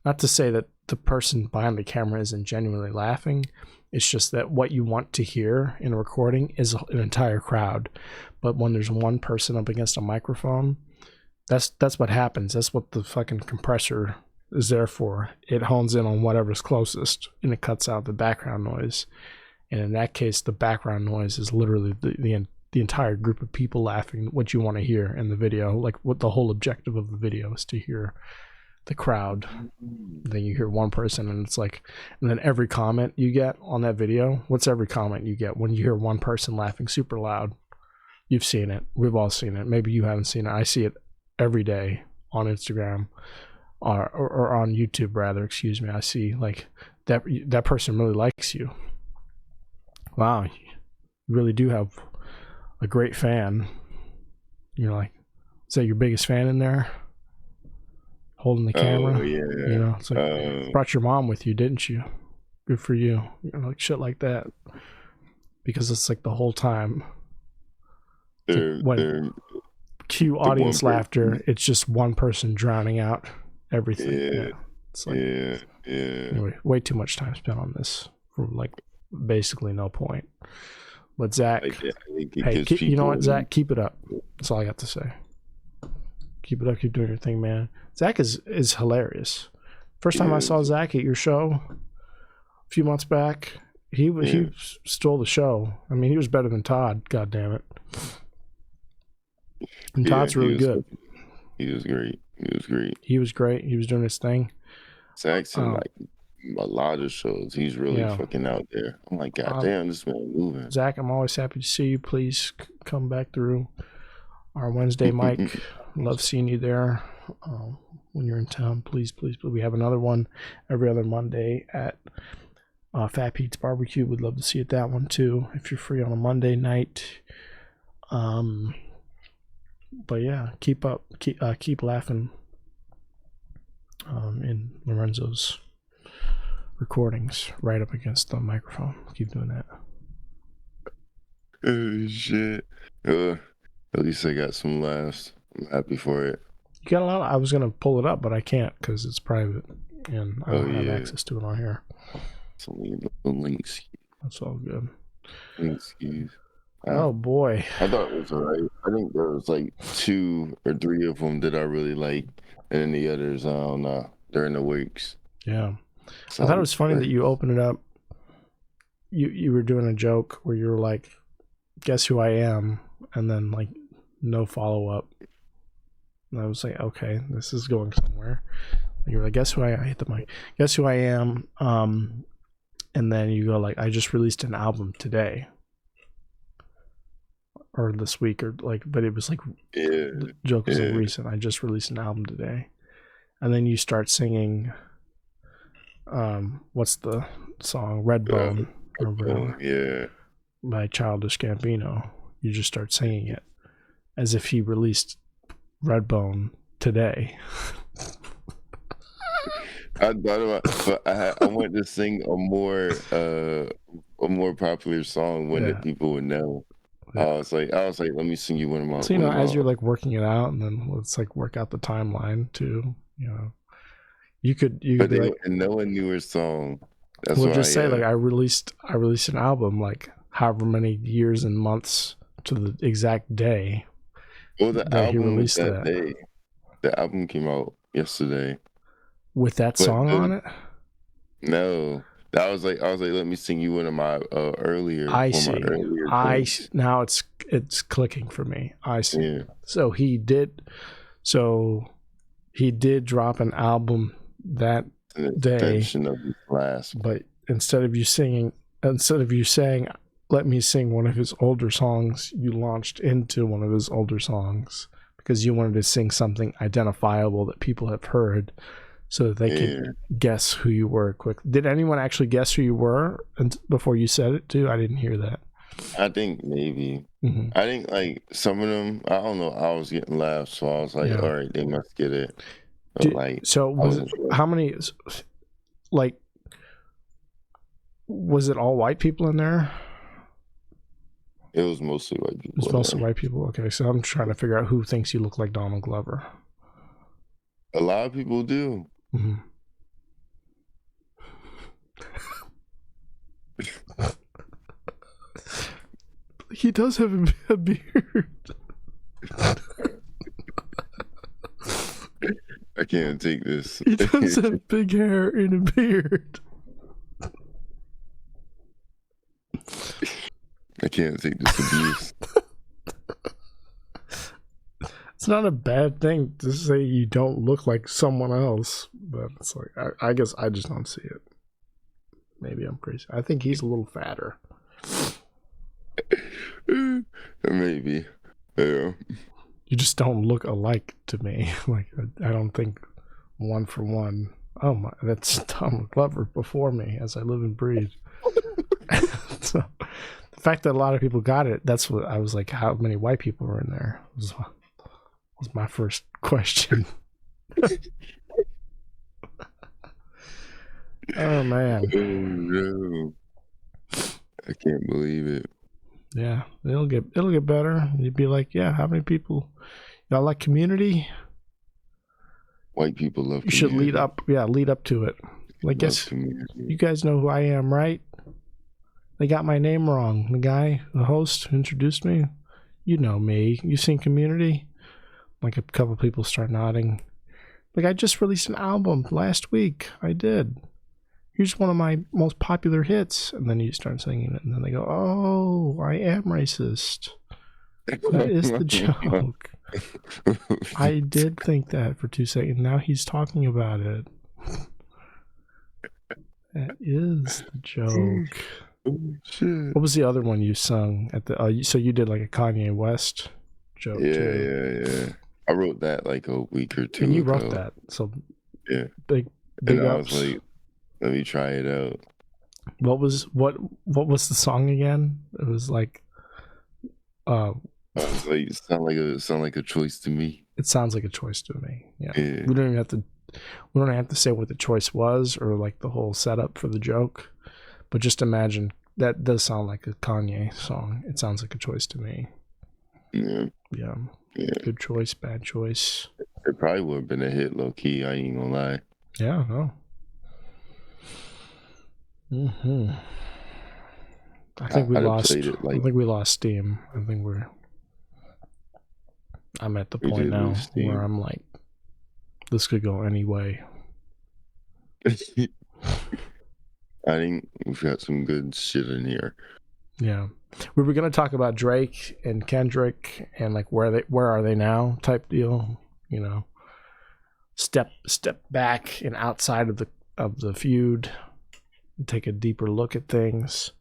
Not to say that the person behind the camera isn't genuinely laughing. It's just that what you want to hear in a recording is an entire crowd. But when there's one person up against a microphone, that's what happens. That's what the fucking compressor is there for. It hones in on whatever's closest and it cuts out the background noise. And in that case, the background noise is literally the entire group of people laughing, what you want to hear in the video. Like what the whole objective of the video is to hear the crowd. Then you hear one person and it's like, and then every comment you get on that video, what's every comment you get when you hear one person laughing super loud? You've seen it. We've all seen it. Maybe you haven't seen it. I see it every day on Instagram or on YouTube rather, excuse me. I see like that person really likes you. Wow, you really do have a great fan. You're like, is that your biggest fan in there? Holding the camera? Oh, yeah. It's like, brought your mom with you, didn't you? Good for you. Like shit like that. Because it's like the whole time. When cue audience laughter, it's just one person drowning out everything. Yeah. It's like, Yeah. Anyway, way too much time spent on this for like basically no point. But Zach, hey, you know what, Zach? Keep it up. That's all I got to say. Keep it up. Keep doing your thing, man. Zach is hilarious. First time I saw Zach at your show a few months back, he stole the show. I mean, he was better than Todd. God damn it. And Todd's really good. He was great. He was great. He was doing his thing. Zach's in like a lot of shows. He's really fucking out there. I'm like, God damn, this man moving. Zach, I'm always happy to see you. Please come back through our Wednesday mic. Love seeing you there when you're in town. Please. We have another one every other Monday at Fat Pete's Barbecue. Would love to see you at that one too if you're free on a Monday night. But yeah, keep laughing in Lorenzo's recordings right up against the microphone. Keep doing that. Oh shit. At least I got some laughs. I'm happy for it. You got a lot. I was gonna pull it up, but I can't because it's private and I don't have access to it on here. It's only the links. That's all good. Links. Oh boy. I thought it was alright. I think there was like 2 or 3 of them that I really liked, and then the others, I don't know. They're in the weeks. Yeah. So I thought it was funny that you opened it up. You were doing a joke where you were like, "Guess who I am?" and then like no follow up. And I was like, okay, this is going somewhere. And you're like, "Guess who I hit the mic. Guess who I am?" And then you go like, "I just released an album today." Or this week, or like, but it was like, the joke was like recent. I just released an album today, and then you start singing. What's the song? Redbone, by Childish Gambino. You just start singing it as if he released Redbone today. I thought about, but I wanted to sing a more popular song, one that people would know. I was like, let me sing you one of my. So as you're like working it out, and then let's like work out the timeline too. You could be like, and no one knew her song. That's we'll just say like I released an album like however many years and months to the exact day. Well, the album released that day. The album came out yesterday with that song on it. No. I was like, let me sing you one of my earlier. I see. Now it's clicking for me. I see. Yeah. So he did drop an album that day. But instead of you saying, "Let me sing one of his older songs," you launched into one of his older songs because you wanted to sing something identifiable that people have heard. So that they could guess who you were quick. Did anyone actually guess who you were before you said it too? I didn't hear that. I think maybe. Mm-hmm. I think like some of them, I don't know, I was getting laughs, so I was like, all right, they must get it. How many, like, was it all white people in there? It was mostly white people. It was mostly white people. Okay, so I'm trying to figure out who thinks you look like Donald Glover. A lot of people do. Mm-hmm. He does have a beard. I can't take this. He does have big hair and a beard. I can't take this abuse. It's not a bad thing to say you don't look like someone else, but it's like, I guess I just don't see it. Maybe I'm crazy. I think he's a little fatter. Maybe. Yeah. You just don't look alike to me. Like, I don't think one for one Oh my, that's Tom Glover before me, as I live and breathe. So the fact that a lot of people got it, that's what I was like, how many white people were in there? Was my first question. Oh man. Oh no. I can't believe it. Yeah, it'll get better. You'd be like, yeah, how many people y'all like Community? White people love You should Community. lead up to it. Like, guess Community. you guys know who I am, right? They got my name wrong. The host who introduced me, you know me. You seen Community? Like a couple people start nodding. Like, I just released an album last week. I did. Here's one of my most popular hits. And then you start singing it. And then they go, oh, I am racist. That is the joke. I did think that for 2 seconds. Now he's talking about it. That is the joke. Oh, shit. What was the other one you sung at the? So you did like a Kanye West joke too. Yeah. I wrote that like a week or two And you ago. wrote that, so yeah. Big and ups. I was like, let me try it out. What was the song again? It was like, I was like, it sound like a choice to me. It sounds like a choice to me. Yeah. Yeah. We don't even have to say what the choice was or like the whole setup for the joke, but just imagine that does sound like a Kanye song. It sounds like a choice to me. Yeah. Yeah. Yeah. Good choice, bad choice. It probably would have been a hit, low key. I ain't gonna lie. Yeah. No. I think we lost. I think we lost steam. I'm at the point now where I'm like, this could go any way. I think we've got some good shit in here. Yeah, we were gonna talk about Drake and Kendrick and like where are they now type deal. You know, step back and outside of the feud, and take a deeper look at things.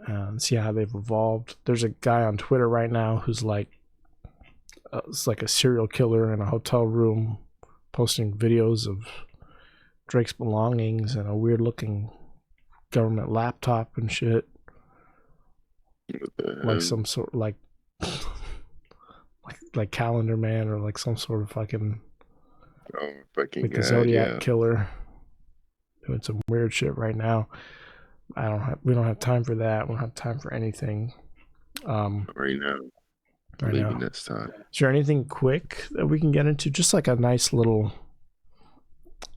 And see how they've evolved. There's a guy on Twitter right now who's like, it's like a serial killer in a hotel room, posting videos of Drake's belongings and a weird looking government laptop and shit, like some sort like Calendar Man or like some sort of fucking like a Zodiac killer doing some weird shit right now. We don't have time for that. We don't have time for anything. Right now. Maybe next time. Is there anything quick that we can get into? Just like a nice little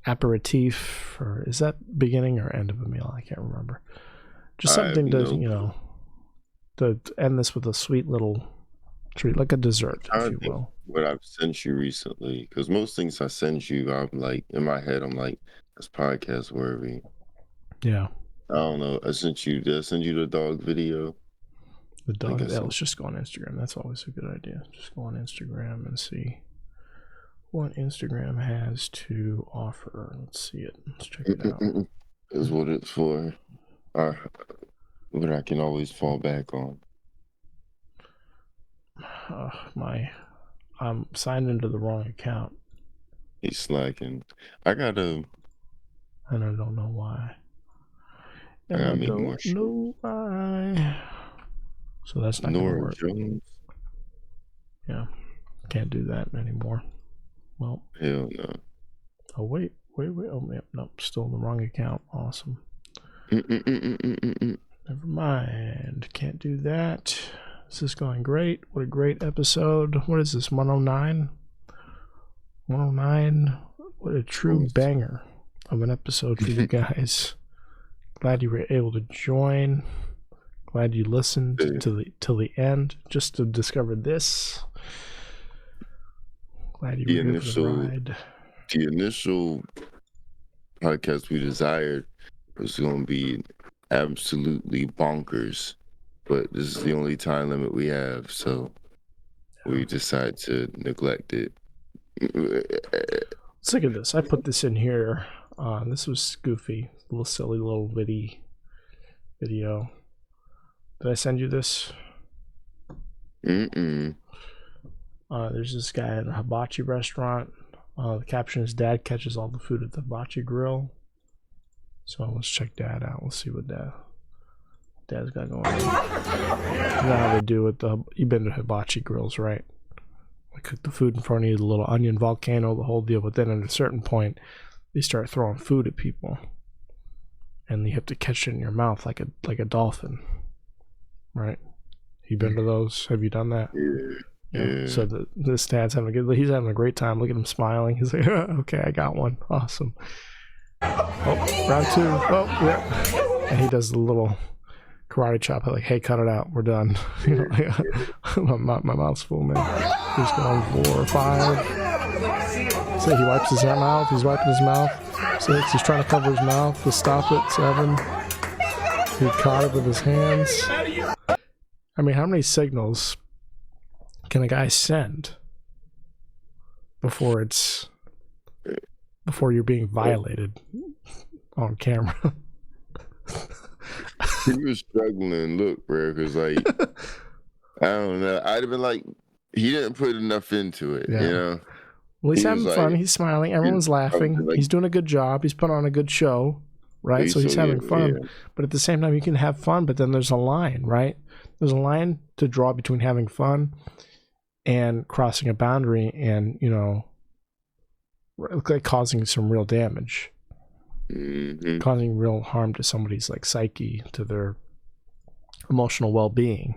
aperitif, or is that beginning or end of a meal? I can't remember. Just something to end this with a sweet little treat, like a dessert, if you will. What I've sent you recently, because most things I send you, I'm like, in my head, I'm like, that's podcast worthy. Yeah. I don't know. Did I send you the dog video? The dog. Let's just go on Instagram. That's always a good idea. Just go on Instagram and see what Instagram has to offer. Let's see it. Let's check it out. Is what it's for. What I can always fall back on. I'm signed into the wrong account. He's slacking. I don't know why. I gotta make more shit. No why. So that's not gonna work. Jones. Yeah, can't do that anymore. Well, hell no. Oh wait. Oh nope, still in the wrong account. Awesome. Never mind. Can't do that. This is going great. What a great episode. What is this? 109. 109. What a true banger of an episode for you guys. Glad you were able to join. Glad you listened till the end just to discover this. Glad you were here for the ride. The initial podcast we desired was going to be absolutely bonkers, but this is the only time limit we have, so we decide to neglect it. Let's look at this. I put this in here. This was goofy, little silly little video. Did I send you this? There's this guy at a hibachi restaurant The caption is Dad catches all the food at the hibachi grill. So let's check Dad out. Let's see what Dad's got going on. You know how they do it. You've been to hibachi grills, right? They cook the food in front of you, the little onion volcano, the whole deal. But then at a certain point, they start throwing food at people. And you have to catch it in your mouth like a dolphin. Right? You been to those? Have you done that? Yeah. So this dad's he's having a great time. Look at him smiling. He's like, okay, I got one. Awesome. Oh, round 2. Oh, yeah. And he does the little karate chop. Like, hey, cut it out. We're done. My mouth's full, man. He's going 4 or 5. So he wipes his mouth. He's wiping his mouth. 6. He's trying to cover his mouth. To stop it. 7. He caught it with his hands. I mean, how many signals can a guy send before you're being violated on camera? He was struggling. Look, bro, because like I don't know. I'd have been like, he didn't put enough into it. Yeah. You know. Well, he's having fun. He's smiling. Everyone's laughing. He's doing a good job. He's putting on a good show, right? So he's having fun. Yeah. But at the same time, you can have fun, but then there's a line, right? There's a line to draw between having fun and crossing a boundary and, like causing some real damage. Mm-hmm. Causing real harm to somebody's like psyche, to their emotional well-being.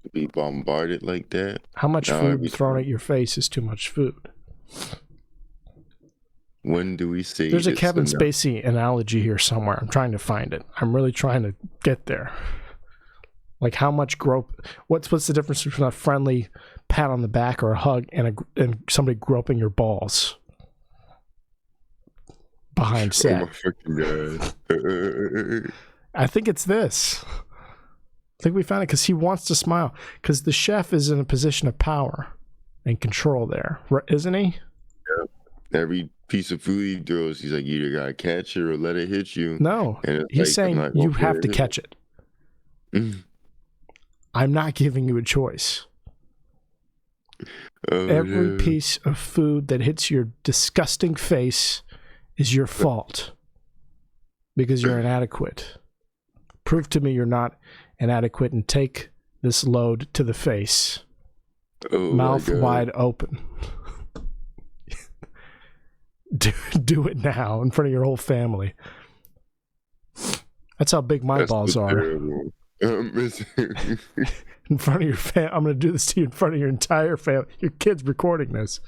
To be bombarded like that. How much food thrown at your face is too much food? When do we see? There's a Kevin Spacey analogy here somewhere. I'm trying to find it. I'm really trying to get there. Like how much what's the difference between a friendly pat on the back or a hug and somebody groping your balls behind set? Oh my fucking God. I think it's this. I think we found it because he wants to smile. Because the chef is in a position of power and control there, isn't he? Yeah. Every piece of food he throws, he's like, you either gotta catch it or let it hit you. No, he's saying you have to catch it. I'm not giving you a choice. Every piece of food that hits your disgusting face is your fault because you're inadequate. Prove to me you're not inadequate and take this load to the face. Mouth wide open. Do it now in front of your whole family. That's how big my balls are. In front of your family. I'm going to do this to you in front of your entire family. Your kid's recording this.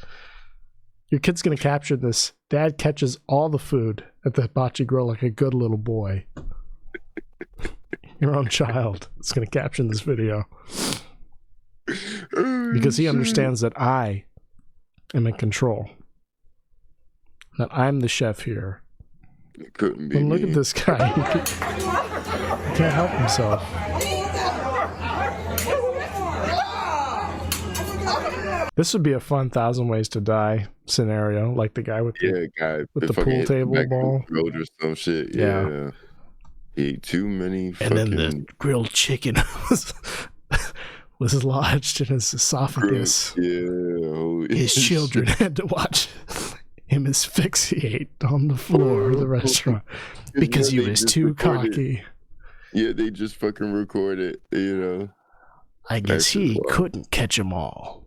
Your kid's going to capture this. Dad catches all the food at the hibachi grill like a good little boy. Your own child is going to caption this video. Because he understands that I am in control. That I'm the chef here. It couldn't be. And look at this guy. He can't help himself. This would be a fun 1,000 Ways to Die scenario, like the guy with the pool table ball. Or some shit. Yeah. He ate too many. And then the grilled chicken was lodged in his esophagus. His children had to watch him asphyxiate on the floor of the restaurant because he was too cocky. Yeah, they just fucking record it, I guess he couldn't catch them all.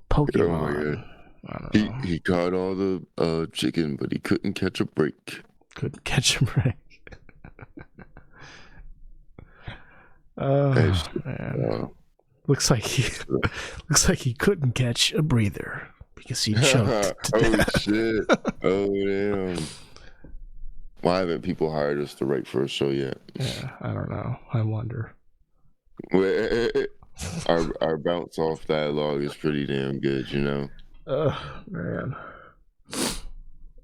Pokemon. Oh my God. I don't know. He caught all the chicken, but he couldn't catch a break. Couldn't catch a break. Oh man. Wow. Looks like he couldn't catch a breather because he choked to death. Shit. Oh damn. Why haven't people hired us to write for a show yet? Yeah, I don't know. I wonder. Our bounce off dialogue is pretty damn good, Man.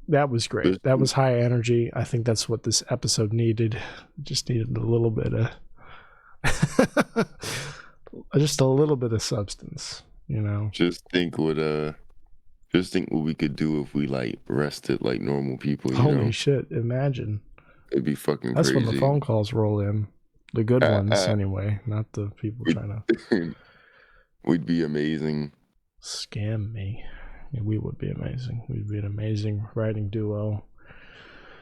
That was great. That was high energy. I think that's what this episode needed. It just needed a little bit of just a little bit of substance, Just think what we could do if we like rested like normal people, Holy shit, imagine. It'd be fucking That's crazy. when the phone calls roll in. The good ones anyway, not the people trying to We'd be amazing. Scam me. Yeah, we would be amazing. We'd be an amazing writing duo.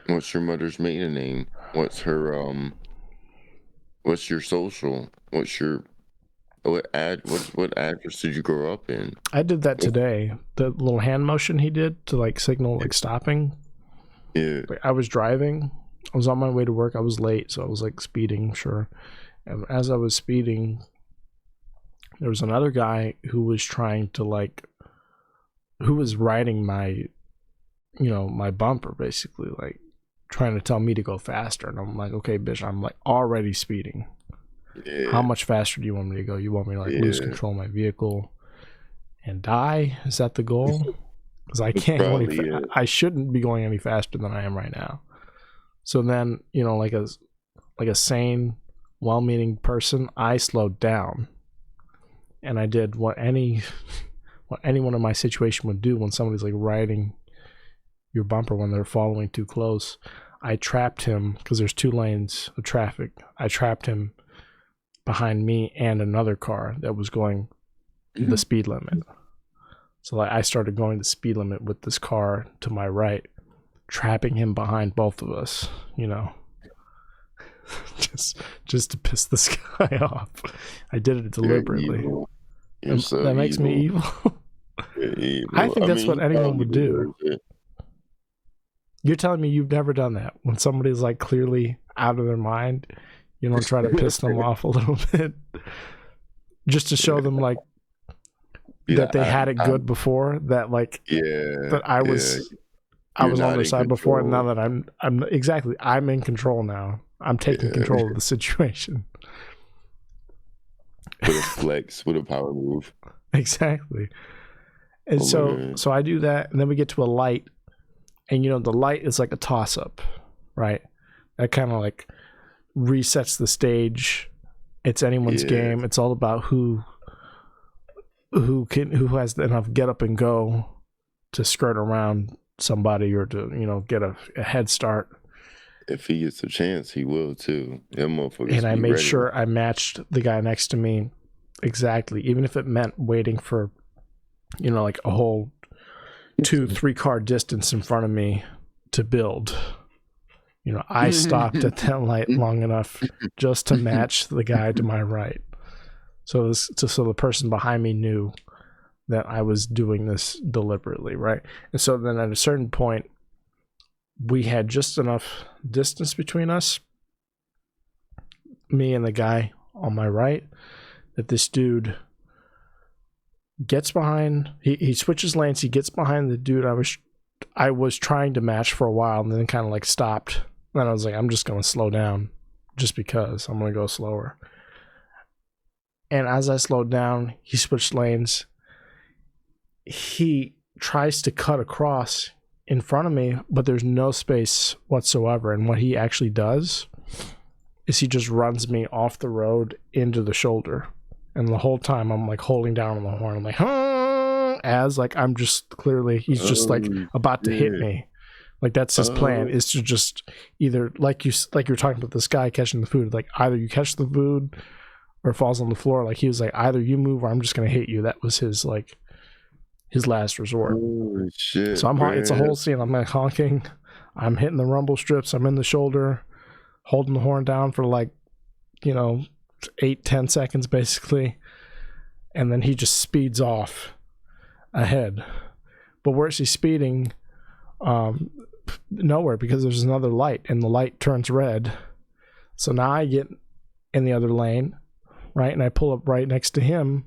What's your mother's maiden name? What's her what's your social? What's your what address did you grow up in? I did that today. The little hand motion he did to like signal like stopping. Yeah. Like, I was driving. I was on my way to work. I was late, so I was like speeding, sure. And as I was speeding, there was another guy who was trying to who was riding my, my bumper, basically, like trying to tell me to go faster. And I'm like, okay, bitch, I'm like already speeding. Yeah. How much faster do you want me to go? You want me to lose control of my vehicle and die? Is that the goal? Because I can't go any I shouldn't be going any faster than I am right now. So then, like a sane, well-meaning person, I slowed down, and I did what anyone in my situation would do when somebody's like riding your bumper when they're following too close. I trapped him because there's 2 lanes of traffic. I trapped him behind me and another car that was going the speed limit. So I started going the speed limit with this car to my right, trapping him behind both of us, just to piss this guy off. I did it deliberately. That makes me evil. Evil. I think that's what anyone would do. You're telling me you've never done that when somebody's like clearly out of their mind? You don't try to piss them off a little bit just to show them like that they had it good before, that like that I was on their side before, and now that I'm in control now. I'm taking control of the situation. With a flex, with a power move. Exactly. And so I do that, and then we get to a light, and the light is like a toss up, right? That kind of like resets the stage. It's anyone's game. It's all about who has enough get up and go to skirt around somebody or to get a head start. If he gets a chance, he will too. And I made sure I matched the guy next to me exactly, even if it meant waiting for like a whole 2-3 car distance in front of me to build. I stopped at that light long enough just to match the guy to my right. So the person behind me knew that I was doing this deliberately, right? And so then at a certain point, we had just enough distance between us, me and the guy on my right, that this dude gets behind. He switches lanes. He gets behind the dude I was trying to match for a while, and then kind of like stopped. Then I was like, I'm just going to slow down just because I'm going to go slower. And as I slowed down, he switched lanes. He tries to cut across in front of me, but there's no space whatsoever. And what he actually does is he just runs me off the road into the shoulder. And the whole time I'm like holding down on the horn. I'm like, as like I'm just clearly, he's just like about to hit me. Like that's his plan, is to just either like you're talking about this guy catching the food, like either you catch the food or it falls on the floor. Like he was like, either you move or I'm just gonna hit you. That was his last resort. Oh, shit, so it's a whole scene. I'm like honking, I'm hitting the rumble strips, I'm in the shoulder, holding the horn down for like 8-10 seconds basically, and then he just speeds off ahead. But where's he speeding? Nowhere, because there's another light and the light turns red. So now I get in the other lane, right, and I pull up right next to him,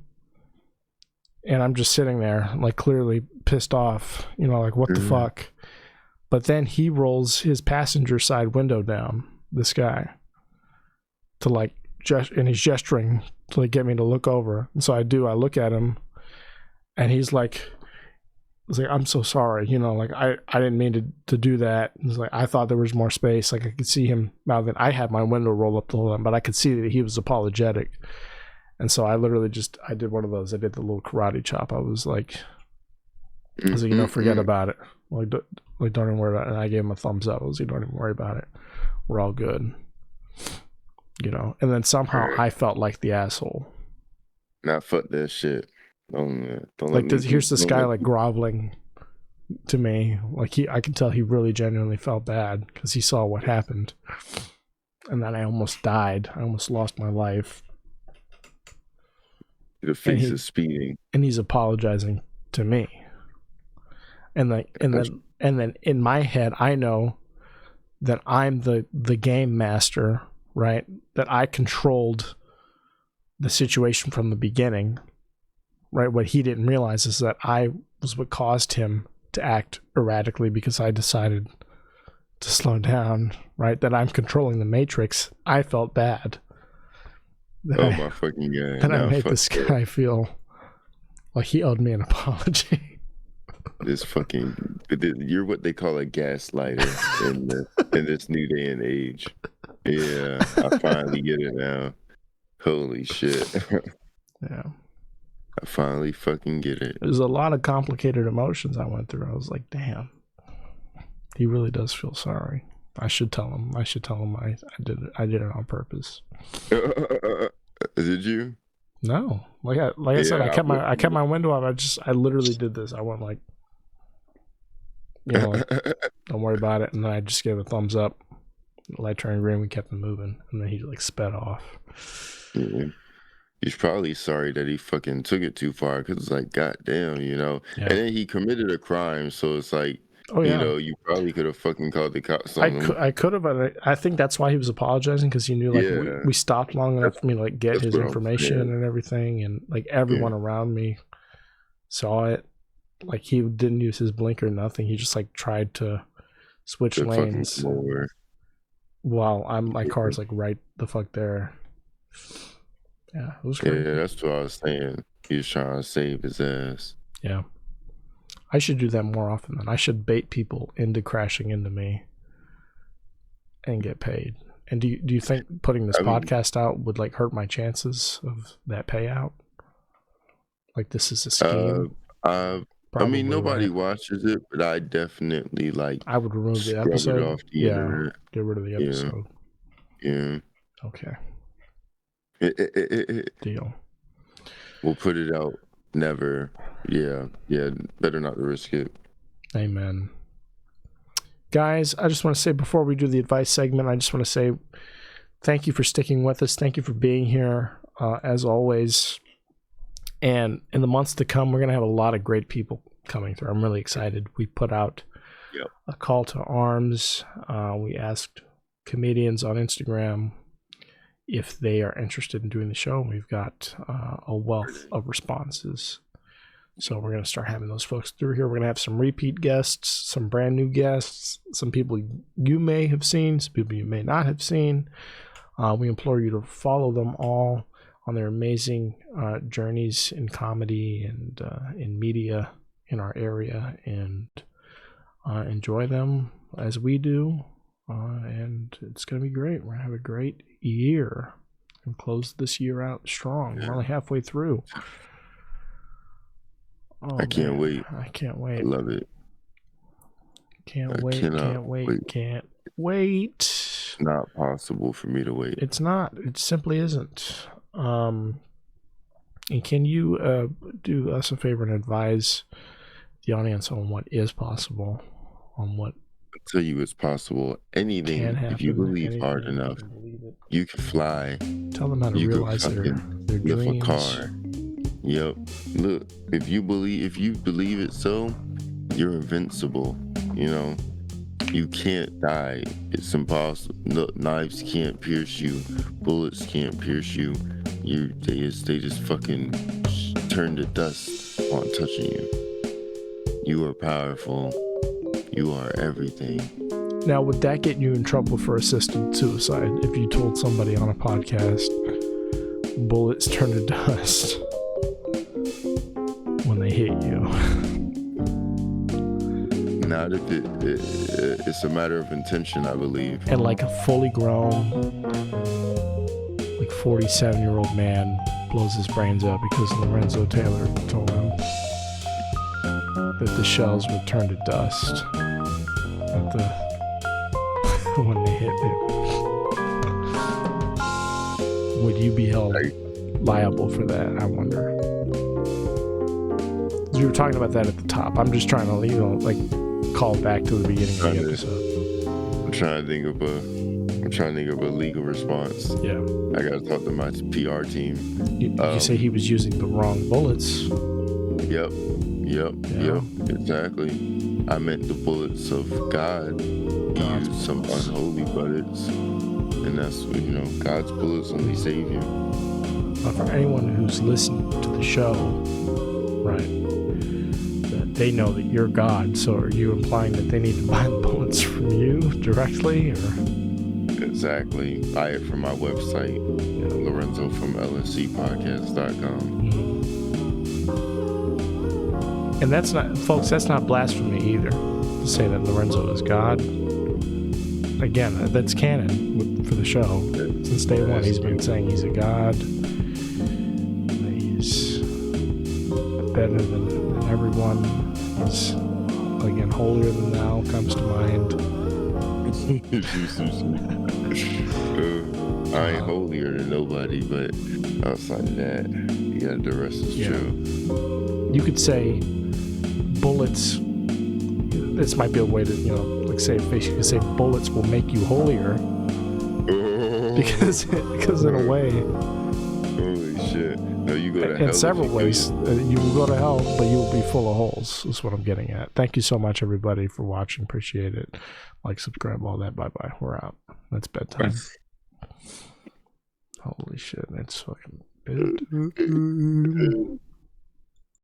and I'm just sitting there like clearly pissed off, like what the fuck. But then he rolls his passenger side window down, this guy, to like and he's gesturing to like get me to look over. And so I look at him, and he's like, I'm so sorry, like I didn't mean to do that. It's like I thought there was more space. Like I could see him now that I had my window rolled up the whole time, but I could see that he was apologetic. And so I literally I did one of those. I did the little karate chop. I was like, forget about it. Like don't even worry about it. And I gave him a thumbs up. I was like, don't even worry about it. We're all good. And then somehow I felt like the asshole. Nah, fuck that shit. Don't Like, let me. here's this Don't guy let like groveling to me. Like I can tell he really genuinely felt bad because he saw what happened, and then I almost died. I almost lost my life. the face of speeding. And he's apologizing to me. And then in my head, I know that I'm the game master, right? That I controlled the situation from the beginning, right? What he didn't realize is that I was what caused him to act erratically because I decided to slow down, right? That I'm controlling the Matrix. I felt bad. My fucking God. That I made this guy feel like he owed me an apology. This fucking, you're what they call a gaslighter in this new day and age. Yeah, I finally get it now. Holy shit. Yeah. I finally fucking get it. There's a lot of complicated emotions I went through. I was like, damn, he really does feel sorry. I should tell him. I did it on purpose. Did you? No, like I said, I kept my window up. I literally did this. I went like, like, don't worry about it, and then I just gave a thumbs up. The light turned green. We kept him moving, and then he like sped off. Yeah. He's probably sorry that he fucking took it too far because it's like, goddamn, Yeah. And then he committed a crime, so it's like, you probably could have fucking called the cops on him. I could have, but I think that's why he was apologizing, because he knew like we stopped long enough for me to like get his information and everything, and like everyone around me saw it. Like he didn't use his blinker, nothing. He just like tried to switch lanes while my car's like right the fuck there. Yeah, it was great. Yeah, that's what I was saying. He was trying to save his ass. Yeah. I should do that more often then. I should bait people into crashing into me and get paid. And do you think putting this podcast out would like hurt my chances of that payout? Like this is a scheme? Nobody watches it, but I definitely I would remove the episode. Off the internet. Get rid of the episode. Yeah. Okay. Deal. We'll put it out. Never. Yeah. Better not to risk it. Amen. Guys, I just want to say before we do the advice segment, I just want to say thank you for sticking with us. Thank you for being here, as always. And in the months to come, we're going to have a lot of great people coming through. I'm really excited. We put out a call to arms. We asked comedians on Instagram if they are interested in doing the show. We've got a wealth of responses. So we're going to start having those folks through here. We're going to have some repeat guests, some brand new guests, some people you may have seen, some people you may not have seen. We implore you to follow them all on their amazing journeys in comedy and in media in our area, and enjoy them as we do. And it's going to be great. We're going to have a great year and close this year out strong. We're only halfway through. I can't wait. I can't wait. I love it. Can't wait. It's not possible for me to wait. It's not. It simply isn't. And can you do us a favor and advise the audience on what is possible, on what tell you it's possible. Anything, if you believe hard enough, you can fly. Tell them how to realize their dreams. A car. Yep. Look, if you believe it so, you're invincible. You can't die. It's impossible. No, knives can't pierce you. Bullets can't pierce you. They just fucking turn to dust on touching you. You are powerful. You are everything. Now, would that get you in trouble for assisted suicide if you told somebody on a podcast bullets turn to dust when they hit you? Not if it's a matter of intention, I believe. And like a fully grown, like 47-year-old man blows his brains out because Lorenzo Taylor told him that the shells would turn to dust when they hit it. Would you be held liable for that, I wonder? You were talking about that at the top. I'm just trying to, like call back to the beginning of the episode. I'm trying to think of a legal response. Yeah. I got to talk to my PR team. You say he was using the wrong bullets. Yep. Exactly. I meant the bullets of God. He used some unholy bullets, and that's God's bullets only save you. For anyone who's listened to the show, right, that they know that you're God. So are you implying that they need to buy the bullets from you directly, or? Exactly. Buy it from my website, Lorenzo from L&C Podcast.com. And that's not, folks, that's not blasphemy either, to say that Lorenzo is God. Again, that's canon for the show. Since day one, he's been saying he's a God. He's better than everyone. He's, again, holier than thou comes to mind. I ain't holier than nobody, but outside of that, the rest is true. You could say bullets. This might be a way to, like say, you could say bullets will make you holier. Because in a way. Holy shit. No, you go to hell. In several ways, you will go to hell, but you will be full of holes, is what I'm getting at. Thank you so much, everybody, for watching. Appreciate it. Like, subscribe, all that. Bye-bye. We're out. That's bedtime. Holy shit. That's fucking...